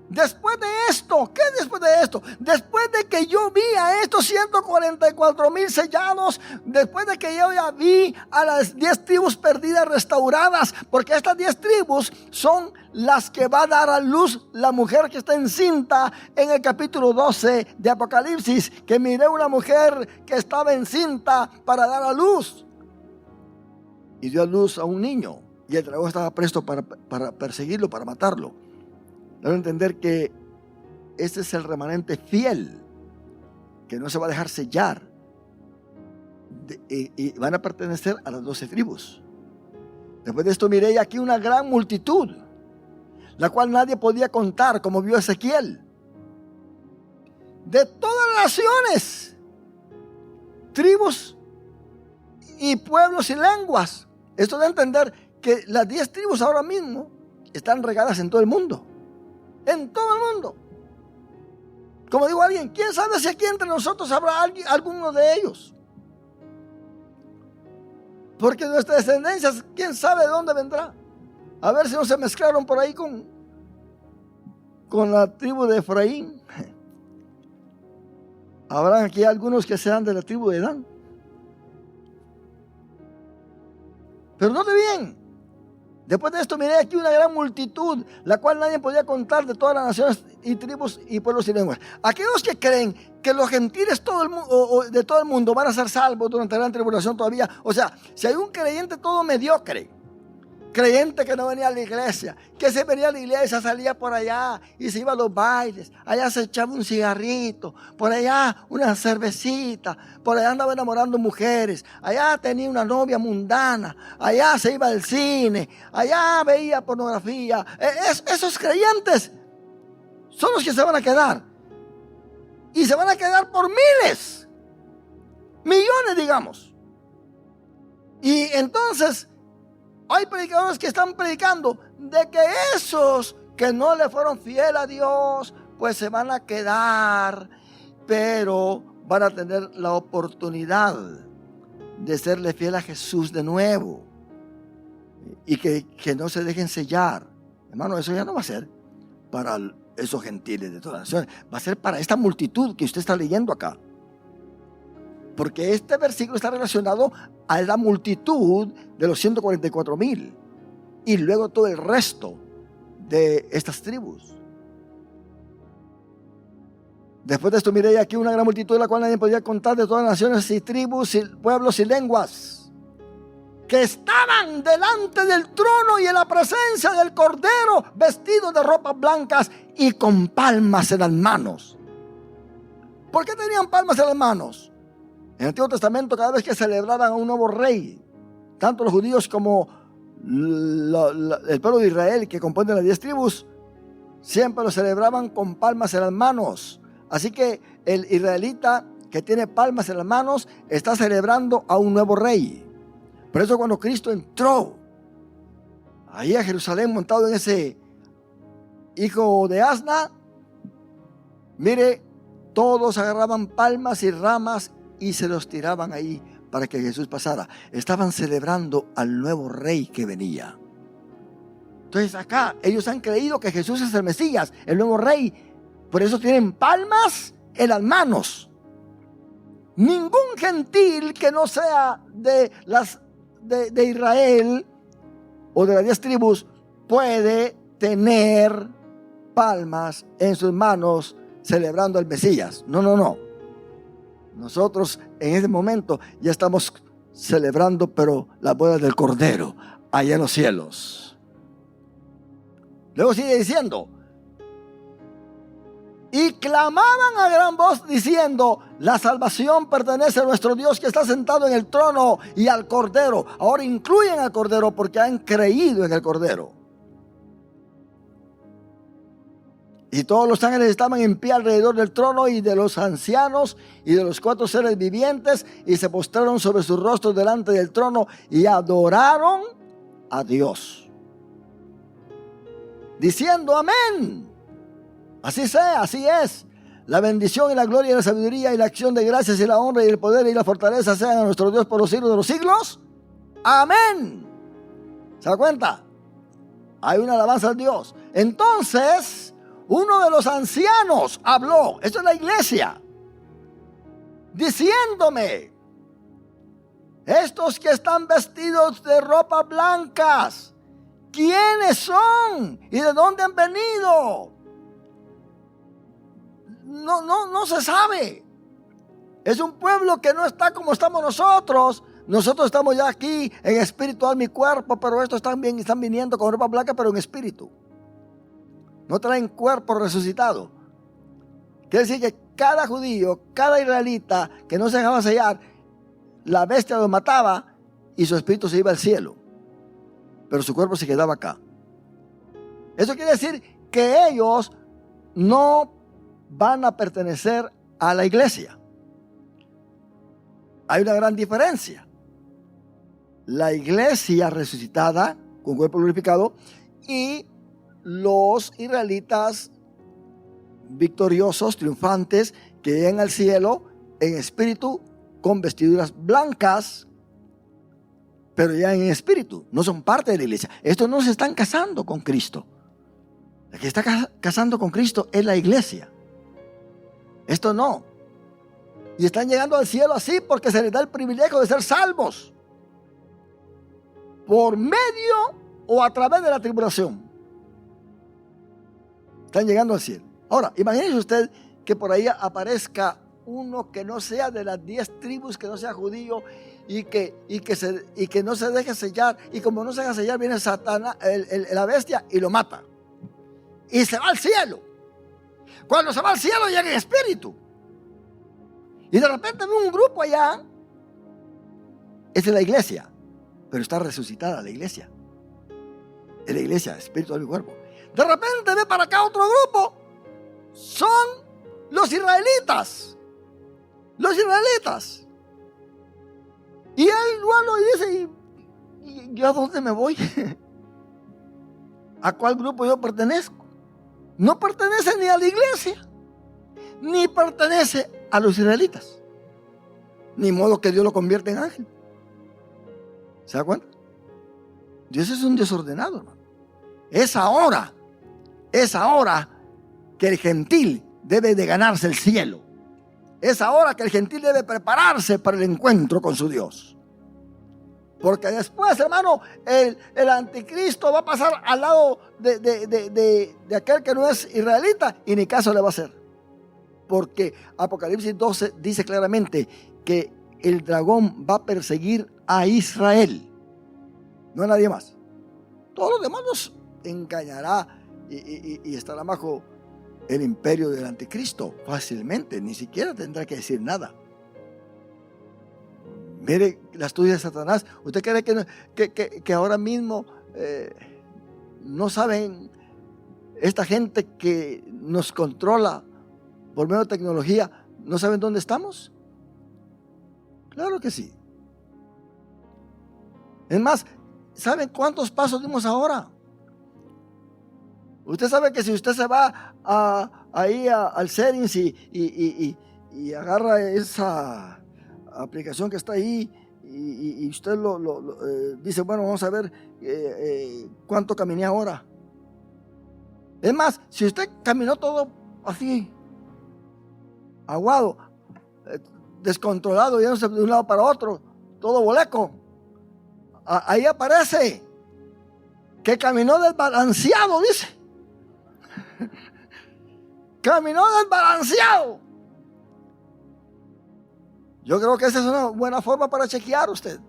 Después de esto, ¿qué después de esto? Después de que yo vi a estos 144,000 sellados, después de que yo ya vi a las 10 tribus perdidas restauradas, porque estas 10 tribus son las que va a dar a luz la mujer que está encinta en el capítulo 12 de Apocalipsis, que miré una mujer que estaba encinta para dar a luz, y dio a luz a un niño, y el dragón estaba presto para perseguirlo, para matarlo. Deben entender que este es el remanente fiel, que no se va a dejar sellar, y van a pertenecer a las 12 tribus. Después de esto miré aquí una gran multitud, la cual nadie podía contar, como vio Ezequiel, de todas las naciones, tribus y pueblos y lenguas. Esto de entender que las 10 tribus ahora mismo están regadas en todo el mundo. En todo el mundo. Como digo alguien, ¿quién sabe si aquí entre nosotros habrá alguno de ellos? Porque nuestra descendencia, ¿quién sabe de dónde vendrá? A ver si no se mezclaron por ahí con la tribu de Efraín. Habrán aquí algunos que sean de la tribu de Dan. Pero note bien, después de esto miré aquí una gran multitud, la cual nadie podía contar, de todas las naciones y tribus y pueblos y lenguas. Aquellos que creen que los gentiles de todo el mundo van a ser salvos durante la gran tribulación todavía. O sea, si hay un creyente todo mediocre, creyente que no venía a la iglesia, que se venía a la iglesia, salía por allá y se iba a los bailes, allá se echaba un cigarrito, por allá una cervecita, por allá andaba enamorando mujeres, allá tenía una novia mundana, allá se iba al cine, allá veía pornografía. Esos creyentes son los que se van a quedar, y se van a quedar por miles, millones, digamos. Y entonces hay predicadores que están predicando de que esos que no le fueron fiel a Dios, pues se van a quedar, pero van a tener la oportunidad de serle fiel a Jesús de nuevo, y que no se dejen sellar. Hermano, eso ya no va a ser para esos gentiles de todas las naciones, va a ser para esta multitud que usted está leyendo acá. Porque este versículo está relacionado a la multitud de los 144,000 y luego todo el resto de estas tribus. Después de esto miré aquí una gran multitud, de la cual nadie podía contar, de todas las naciones y tribus y pueblos y lenguas, que estaban delante del trono y en la presencia del Cordero, vestidos de ropas blancas y con palmas en las manos. ¿Por qué tenían palmas en las manos? En el Antiguo Testamento, cada vez que celebraban a un nuevo rey, tanto los judíos como el pueblo de Israel, que compone las 10 tribus, siempre lo celebraban con palmas en las manos. Así que el israelita que tiene palmas en las manos está celebrando a un nuevo rey. Por eso cuando Cristo entró ahí a Jerusalén montado en ese hijo de asna, mire, todos agarraban palmas y ramas y se los tiraban ahí para que Jesús pasara. Estaban celebrando al nuevo rey que venía. Entonces acá ellos han creído que Jesús es el Mesías, el nuevo rey. Por eso tienen palmas en las manos. Ningún gentil que no sea de Israel o de las 10 tribus puede tener palmas en sus manos celebrando al Mesías. No. Nosotros en ese momento ya estamos celebrando, pero las bodas del Cordero allá en los cielos. Luego sigue diciendo: y clamaban a gran voz diciendo: la salvación pertenece a nuestro Dios que está sentado en el trono y al Cordero. Ahora incluyen al Cordero porque han creído en el Cordero. Y todos los ángeles estaban en pie alrededor del trono y de los ancianos y de los 4 seres vivientes, y se postraron sobre sus rostros delante del trono y adoraron a Dios, diciendo: amén. Así sea, así es. La bendición y la gloria y la sabiduría y la acción de gracias y la honra y el poder y la fortaleza sean a nuestro Dios por los siglos de los siglos. Amén. ¿Se da cuenta? Hay una alabanza a Dios. Entonces uno de los ancianos habló, esto es la iglesia, diciéndome: estos que están vestidos de ropas blancas, ¿quiénes son y de dónde han venido? No se sabe. Es un pueblo que no está como estamos nosotros. Nosotros estamos ya aquí en espíritu, alma y cuerpo, pero estos están viniendo con ropa blanca, pero en espíritu. No traen cuerpo resucitado. Quiere decir que cada judío, cada israelita que no se dejaba sellar, la bestia lo mataba y su espíritu se iba al cielo, pero su cuerpo se quedaba acá. Eso quiere decir que ellos no van a pertenecer a la iglesia. Hay una gran diferencia. La iglesia resucitada con cuerpo glorificado, y los israelitas victoriosos, triunfantes, que llegan al cielo en espíritu, con vestiduras blancas, pero ya en espíritu, no son parte de la iglesia. Estos no se están casando con Cristo. La que está casando con Cristo es la iglesia. Esto no. Y están llegando al cielo así porque se les da el privilegio de ser salvos por medio o a través de la tribulación. Están llegando al cielo. Ahora, imagínese usted que por ahí aparezca uno que no sea de las 10 tribus, que no sea judío y que no se deje sellar. Y como no se deja sellar, viene Satanás, la bestia, y lo mata. Y se va al cielo. Cuando se va al cielo, llega en espíritu. Y de repente ve un grupo allá. Es de la iglesia, pero está resucitada la iglesia. Es la iglesia, espíritu, alma y cuerpo. De repente ve para acá otro grupo. Son los israelitas. Los israelitas. Y él lo dice, ¿y yo a dónde me voy? ¿A cuál grupo yo pertenezco? No pertenece ni a la iglesia, ni pertenece a los israelitas. Ni modo que Dios lo convierta en ángel. ¿Se da cuenta? Dios es un Dios ordenado, hermano. Es ahora que el gentil debe de ganarse el cielo. Es ahora que el gentil debe prepararse para el encuentro con su Dios. Porque después, hermano, el anticristo va a pasar al lado de aquel que no es israelita y ni caso le va a hacer. Porque Apocalipsis 12 dice claramente que el dragón va a perseguir a Israel, no a nadie más. Todos los demás los engañará y estará bajo el imperio del anticristo fácilmente, ni siquiera tendrá que decir nada. Mire la astucia de Satanás. ¿Usted cree que ahora mismo no saben esta gente que nos controla por medio de tecnología, no saben dónde estamos? Claro que sí. Es más, ¿saben cuántos pasos dimos ahora? Usted sabe que si usted se va ahí al settings y agarra esa aplicación que está ahí y usted dice, bueno, vamos a ver cuánto caminé ahora. Es más, si usted caminó todo así, aguado, descontrolado, yéndose de un lado para otro, todo boleco, ahí aparece que caminó desbalanceado, dice. Caminó desbalanceado. Yo creo que esa es una buena forma para chequear usted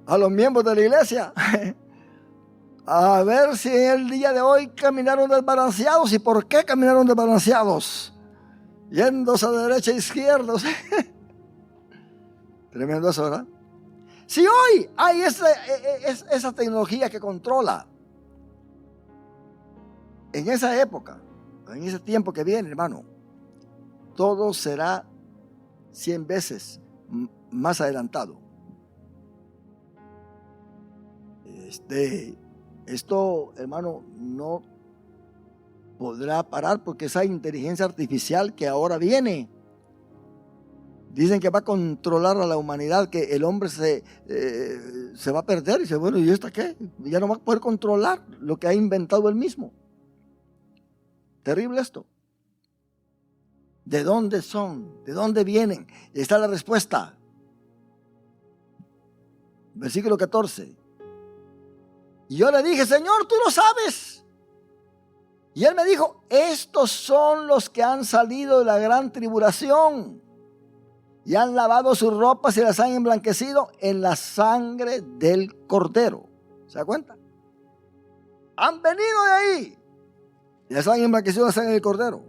a los miembros de la iglesia. A ver si el día de hoy caminaron desbalanceados y por qué caminaron desbalanceados. Yéndose a derecha e izquierda. Tremendo eso, ¿verdad? Si hoy hay esa tecnología que controla, en esa época, en ese tiempo que viene, hermano, todo será 100 veces más adelantado. Esto, hermano, no podrá parar porque esa inteligencia artificial que ahora viene, dicen que va a controlar a la humanidad, que el hombre se va a perder. Y dice, bueno, ¿y esto qué? Ya no va a poder controlar lo que ha inventado él mismo. Terrible esto. ¿De dónde son? ¿De dónde vienen? Y está la respuesta. Versículo 14. Y yo le dije, Señor, tú lo sabes. Y él me dijo, estos son los que han salido de la gran tribulación y han lavado sus ropas y las han emblanquecido en la sangre del Cordero. ¿Se da cuenta? Han venido de ahí y las han emblanquecido en la sangre del Cordero.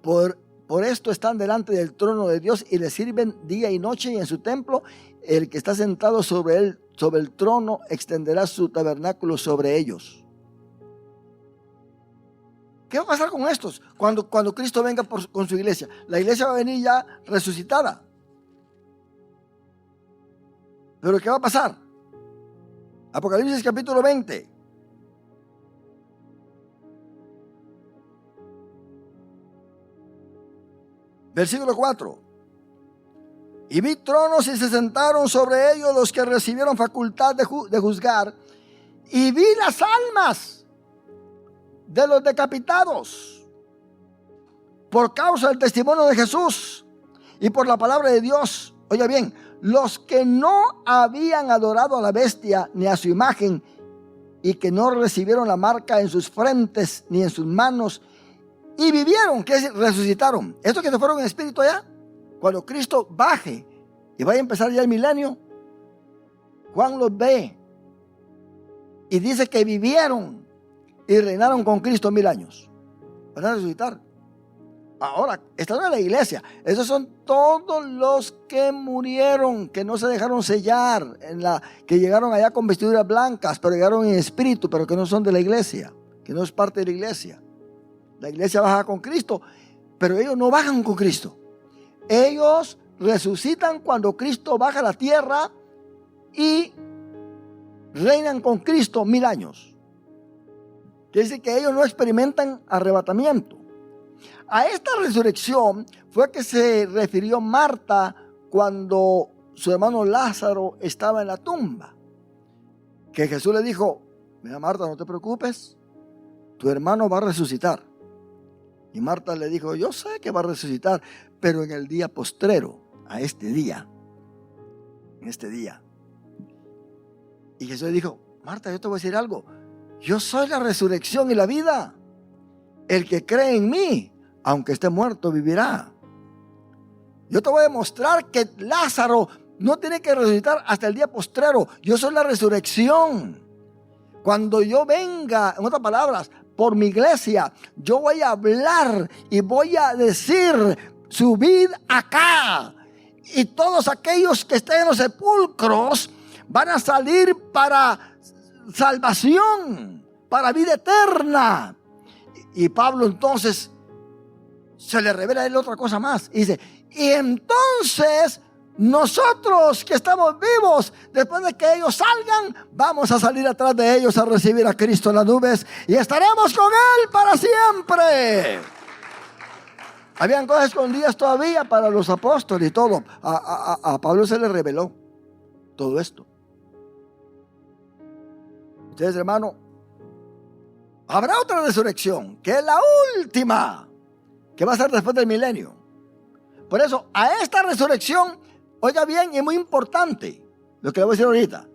Por esto están delante del trono de Dios y le sirven día y noche, y en su templo el que está sentado sobre el trono extenderá su tabernáculo sobre ellos. ¿Qué va a pasar con estos cuando Cristo venga con su iglesia? La iglesia va a venir ya resucitada. Pero ¿qué va a pasar? Apocalipsis capítulo 20. Versículo 4. Y vi tronos y se sentaron sobre ellos los que recibieron facultad de juzgar. Y vi las almas de los decapitados por causa del testimonio de Jesús y por la palabra de Dios. Oiga bien, los que no habían adorado a la bestia ni a su imagen y que no recibieron la marca en sus frentes ni en sus manos y vivieron, que es, resucitaron. Estos que se fueron en espíritu allá, cuando Cristo baje y vaya a empezar ya el milenio, Juan los ve y dice que vivieron y reinaron con Cristo 1000 años. Van a resucitar. Ahora, esta no es la iglesia. Esos son todos los que murieron, que no se dejaron sellar, que llegaron allá con vestiduras blancas, pero llegaron en espíritu, pero que no son de la iglesia, que no es parte de la iglesia. La iglesia baja con Cristo, pero ellos no bajan con Cristo. Ellos resucitan cuando Cristo baja a la tierra y reinan con Cristo 1000 años. Quiere decir que ellos no experimentan arrebatamiento. A esta resurrección fue que se refirió Marta cuando su hermano Lázaro estaba en la tumba. Que Jesús le dijo: mira, Marta, no te preocupes, tu hermano va a resucitar. Y Marta le dijo: yo sé que va a resucitar, pero en el día postrero a este día. En este día. Y Jesús le dijo: Marta, yo te voy a decir algo. Yo soy la resurrección y la vida. El que cree en mí, aunque esté muerto, vivirá. Yo te voy a demostrar que Lázaro no tiene que resucitar hasta el día postrero. Yo soy la resurrección. Cuando yo venga, en otras palabras, por mi iglesia, yo voy a hablar y voy a decir: subid acá. Y todos aquellos que estén en los sepulcros van a salir para salvación, para vida eterna. Y Pablo entonces se le revela a él otra cosa más. Y dice: y entonces nosotros que estamos vivos, después de que ellos salgan, vamos a salir atrás de ellos a recibir a Cristo en las nubes y estaremos con Él para siempre. Habían cosas escondidas todavía para los apóstoles y todo. A Pablo se le reveló todo esto. Ustedes, hermano, habrá otra resurrección, que es la última, que va a ser después del milenio. Por eso, a esta resurrección, oiga bien, y es muy importante lo que le voy a decir ahorita.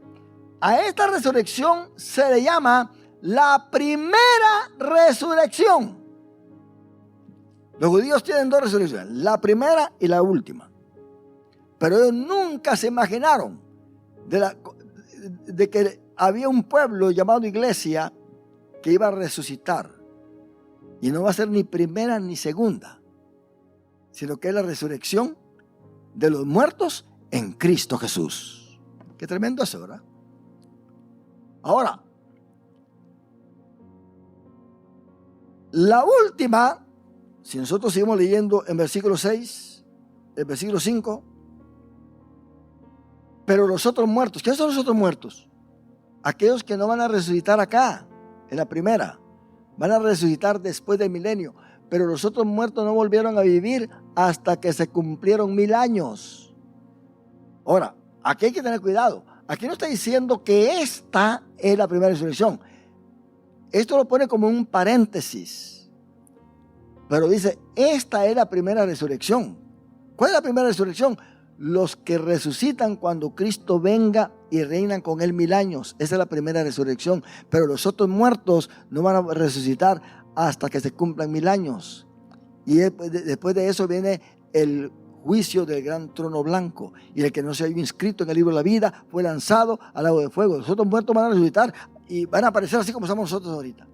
A esta resurrección se le llama la primera resurrección. Los judíos tienen dos resurrecciones, la primera y la última. Pero ellos nunca se imaginaron de que había un pueblo llamado iglesia que iba a resucitar. Y no va a ser ni primera ni segunda, sino que es la resurrección de los muertos en Cristo Jesús. Qué tremendo eso, ¿verdad? Ahora, la última, si nosotros seguimos leyendo en versículo 6, el versículo 5, pero los otros muertos, ¿quiénes son los otros muertos? Aquellos que no van a resucitar acá, en la primera, van a resucitar después del milenio. Pero los otros muertos no volvieron a vivir hasta que se cumplieron 1000 años. Ahora, aquí hay que tener cuidado. Aquí no está diciendo que esta es la primera resurrección. Esto lo pone como un paréntesis. Pero dice, esta es la primera resurrección. ¿Cuál es la primera resurrección? Los que resucitan cuando Cristo venga y reinan con Él 1000 años. Esa es la primera resurrección. Pero los otros muertos no van a resucitar hasta que se cumplan 1000 años. Y después de eso viene el juicio del gran trono blanco. Y el que no se haya inscrito en el libro de la vida fue lanzado al lago de fuego. Los otros muertos van a resucitar y van a aparecer así como estamos nosotros ahorita.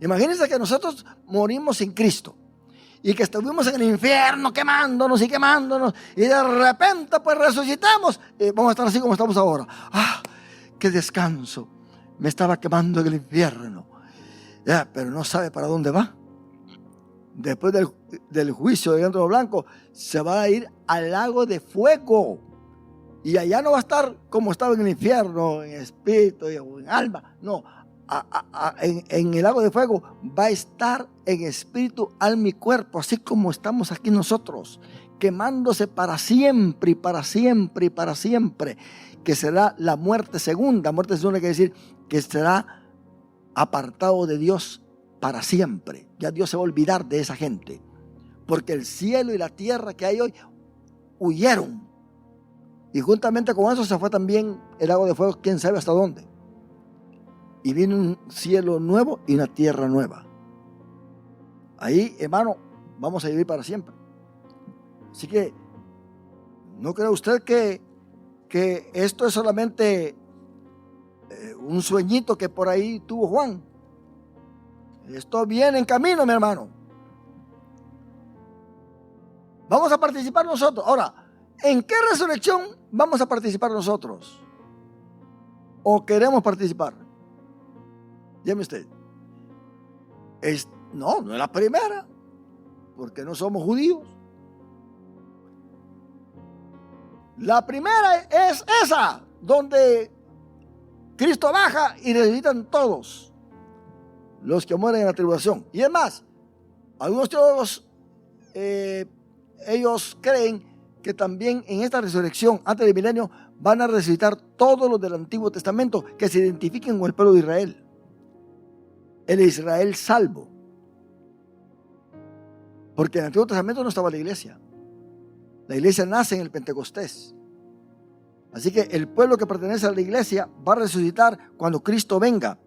Imagínense que nosotros morimos sin Cristo y que estuvimos en el infierno quemándonos y quemándonos, y de repente pues resucitamos y vamos a estar así como estamos ahora. ¡Ah, qué descanso! Me estaba quemando en el infierno. Ya, pero no sabe para dónde va. Después del juicio del gran trono blanco, se va a ir al lago de fuego. Y allá no va a estar como estaba en el infierno, en espíritu o en alma. No, en el lago de fuego va a estar en espíritu, alma y cuerpo, así como estamos aquí nosotros, quemándose para siempre y para siempre y para siempre, que será la muerte segunda. Muerte segunda quiere decir que será apartado de Dios para siempre. Ya Dios se va a olvidar de esa gente, porque el cielo y la tierra que hay hoy huyeron, y juntamente con eso se fue también el lago de fuego, quién sabe hasta dónde. Y viene un cielo nuevo y una tierra nueva. Ahí, hermano, vamos a vivir para siempre. Así que no cree usted que esto es solamente un sueñito que por ahí tuvo Juan. Esto viene en camino, mi hermano. Vamos a participar nosotros. Ahora, ¿en qué resurrección vamos a participar nosotros? ¿O queremos participar? Dígame usted. No es la primera, porque no somos judíos. La primera es esa, donde Cristo baja y resucitan todos los que mueren en la tribulación. Y es más, algunos teólogos, ellos creen que también en esta resurrección antes del milenio van a resucitar todos los del Antiguo Testamento que se identifiquen con el pueblo de Israel. El Israel salvo. Porque en el Antiguo Testamento no estaba la iglesia. La iglesia nace en el Pentecostés. Así que el pueblo que pertenece a la iglesia va a resucitar cuando Cristo venga.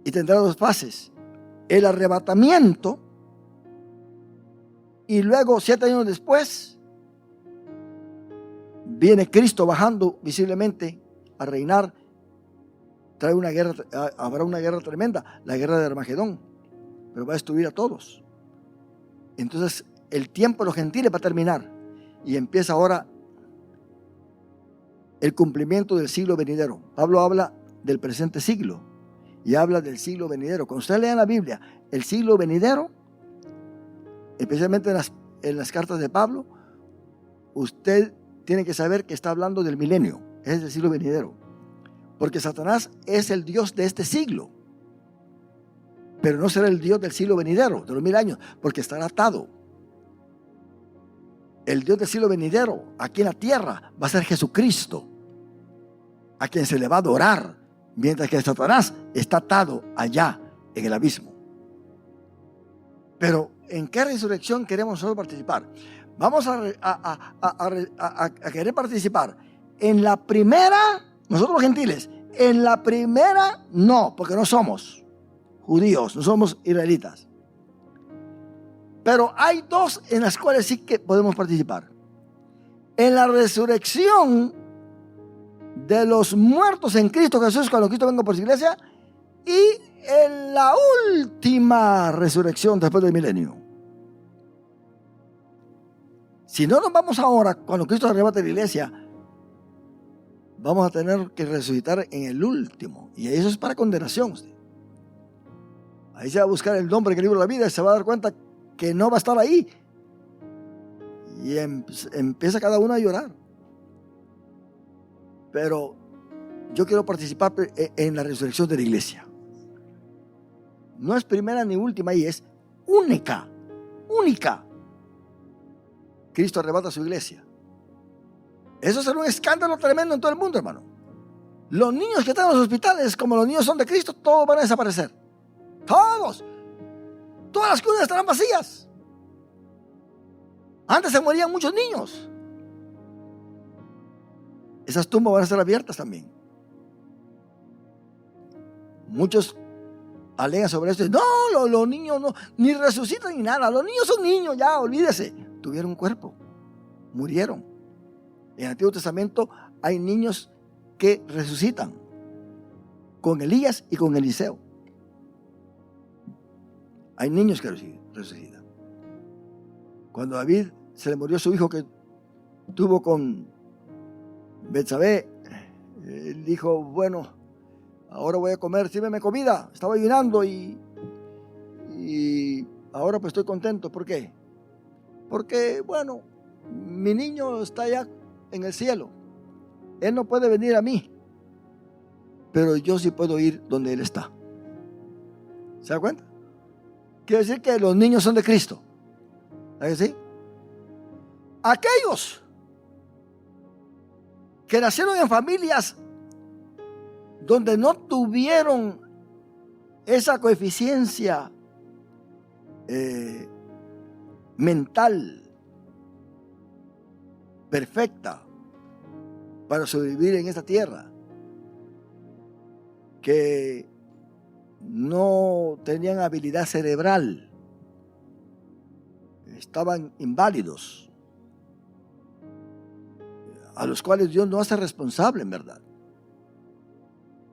Y tendrá dos fases: el arrebatamiento, y luego 7 años después viene Cristo bajando visiblemente a reinar. Trae una guerra, habrá una guerra tremenda, la guerra de Armagedón, pero va a destruir a todos. Entonces el tiempo de los gentiles va a terminar y empieza ahora el cumplimiento del siglo venidero. Pablo habla del presente siglo y habla del siglo venidero. Cuando usted lea la Biblia el siglo venidero, especialmente en las cartas de Pablo, usted tiene que saber que está hablando del milenio, es el siglo venidero, porque Satanás es el Dios de este siglo, pero no será el Dios del siglo venidero, de los 1000 años, porque estará atado. El Dios del siglo venidero aquí en la tierra va a ser Jesucristo, a quien se le va a adorar, mientras que Satanás está atado allá en el abismo. Pero ¿en qué resurrección queremos nosotros participar? Vamos a querer participar en la primera, nosotros los gentiles. En la primera no, porque no somos judíos, no somos israelitas. Pero hay dos en las cuales sí que podemos participar. En la resurrección de los muertos en Cristo Jesús, cuando Cristo venga por su iglesia, y en la última resurrección después del milenio. Si no nos vamos ahora, cuando Cristo arrebate la iglesia, vamos a tener que resucitar en el último. Y eso es para condenación. Ahí se va a buscar el nombre en el libro de la vida y se va a dar cuenta que no va a estar ahí. Y empieza cada uno a llorar. Pero yo quiero participar en la resurrección de la iglesia. No es primera ni última, y es única. Única. Cristo arrebata a su iglesia. Eso será un escándalo tremendo en todo el mundo, hermano. Los niños que están en los hospitales, como los niños son de Cristo, todos van a desaparecer. Todos. Todas las cunas estarán vacías. Antes se morían muchos niños. Esas tumbas van a estar abiertas también. Muchos alegan sobre esto. No, los niños no, ni resucitan ni nada. Los niños son niños, ya, olvídese. Tuvieron un cuerpo, murieron. En el Antiguo Testamento hay niños que resucitan, con Elías y con Eliseo. Hay niños que resucitan. Cuando David se le murió su hijo que tuvo con Betsabé, él dijo: bueno, ahora voy a comer, sírveme comida. Estaba ayunando y ahora pues estoy contento. ¿Por qué? Porque, bueno, mi niño está ya en el cielo. Él no puede venir a mí, pero yo sí puedo ir donde Él está. ¿Se da cuenta? Quiere decir que los niños son de Cristo. ¿Es así? Aquellos que nacieron en familias donde no tuvieron esa coeficiencia mental perfecta para sobrevivir en esta tierra, que no tenían habilidad cerebral, estaban inválidos, a los cuales Dios no hace responsable, en verdad.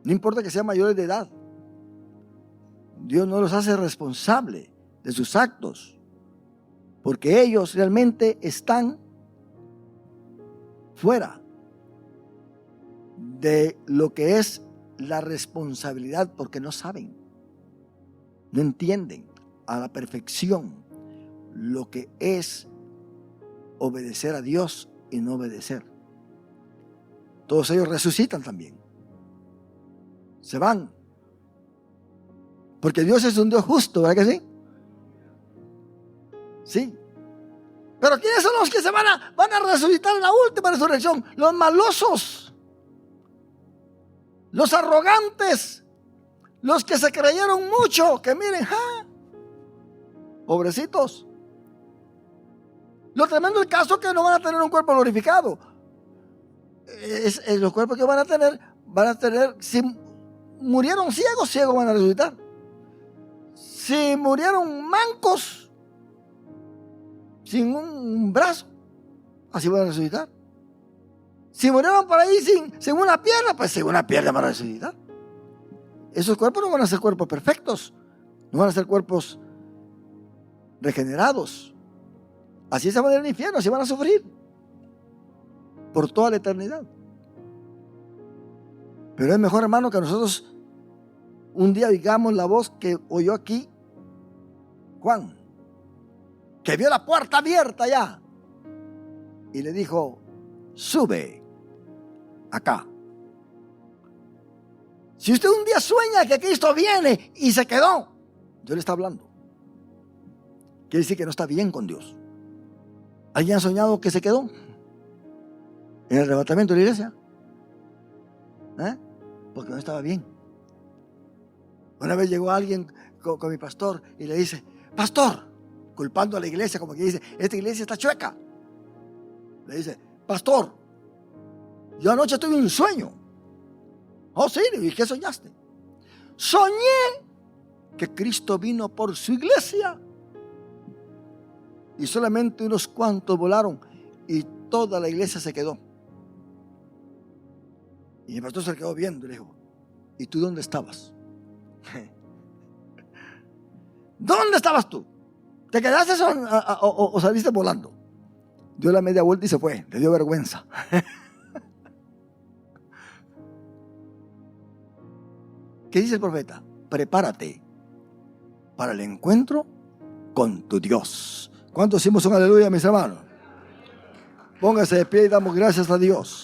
No importa que sean mayores de edad, Dios no los hace responsable de sus actos, porque ellos realmente están fuera de lo que es la responsabilidad, porque no saben, no entienden a la perfección lo que es obedecer a Dios y no obedecer. Todos ellos resucitan también, se van, porque Dios es un Dios justo, ¿verdad que sí? Sí. Pero ¿quiénes son los que se van a resucitar en la última resurrección? Los malosos, los arrogantes, los que se creyeron mucho, que miren, pobrecitos. Lo tremendo del caso es que no van a tener un cuerpo glorificado. Los cuerpos que van a tener, si murieron ciegos, ciegos van a resucitar. Si murieron mancos, sin un brazo, así van a resucitar. Si murieron por ahí sin una pierna, pues sin una pierna van a resucitar. Esos cuerpos no van a ser cuerpos perfectos, no van a ser cuerpos regenerados. Así se van a ir al infierno, así van a sufrir por toda la eternidad. Pero es mejor, hermano, que nosotros un día oigamos la voz que oyó aquí Juan, que vio la puerta abierta ya y le dijo: sube acá. Si usted un día sueña que Cristo viene y se quedó, Dios le está hablando. Quiere decir que no está bien con Dios. ¿Alguien ha soñado que se quedó en el arrebatamiento de la iglesia? Porque no estaba bien. Una vez llegó alguien con mi pastor y le dice: pastor, culpando a la iglesia, como que dice: esta iglesia está chueca. Le dice: pastor, yo anoche tuve un sueño. Oh, sí, ¿y qué soñaste? Soñé que Cristo vino por su iglesia y solamente unos cuantos volaron y toda la iglesia se quedó. Y el pastor se quedó viendo y le dijo: ¿y tú dónde estabas? ¿Dónde estabas tú? ¿Te quedaste o saliste volando? Dio la media vuelta y se fue, le dio vergüenza. ¿Qué dice el profeta? Prepárate para el encuentro con tu Dios. ¿Cuántos decimos un aleluya, mis hermanos? Póngase de pie y damos gracias a Dios.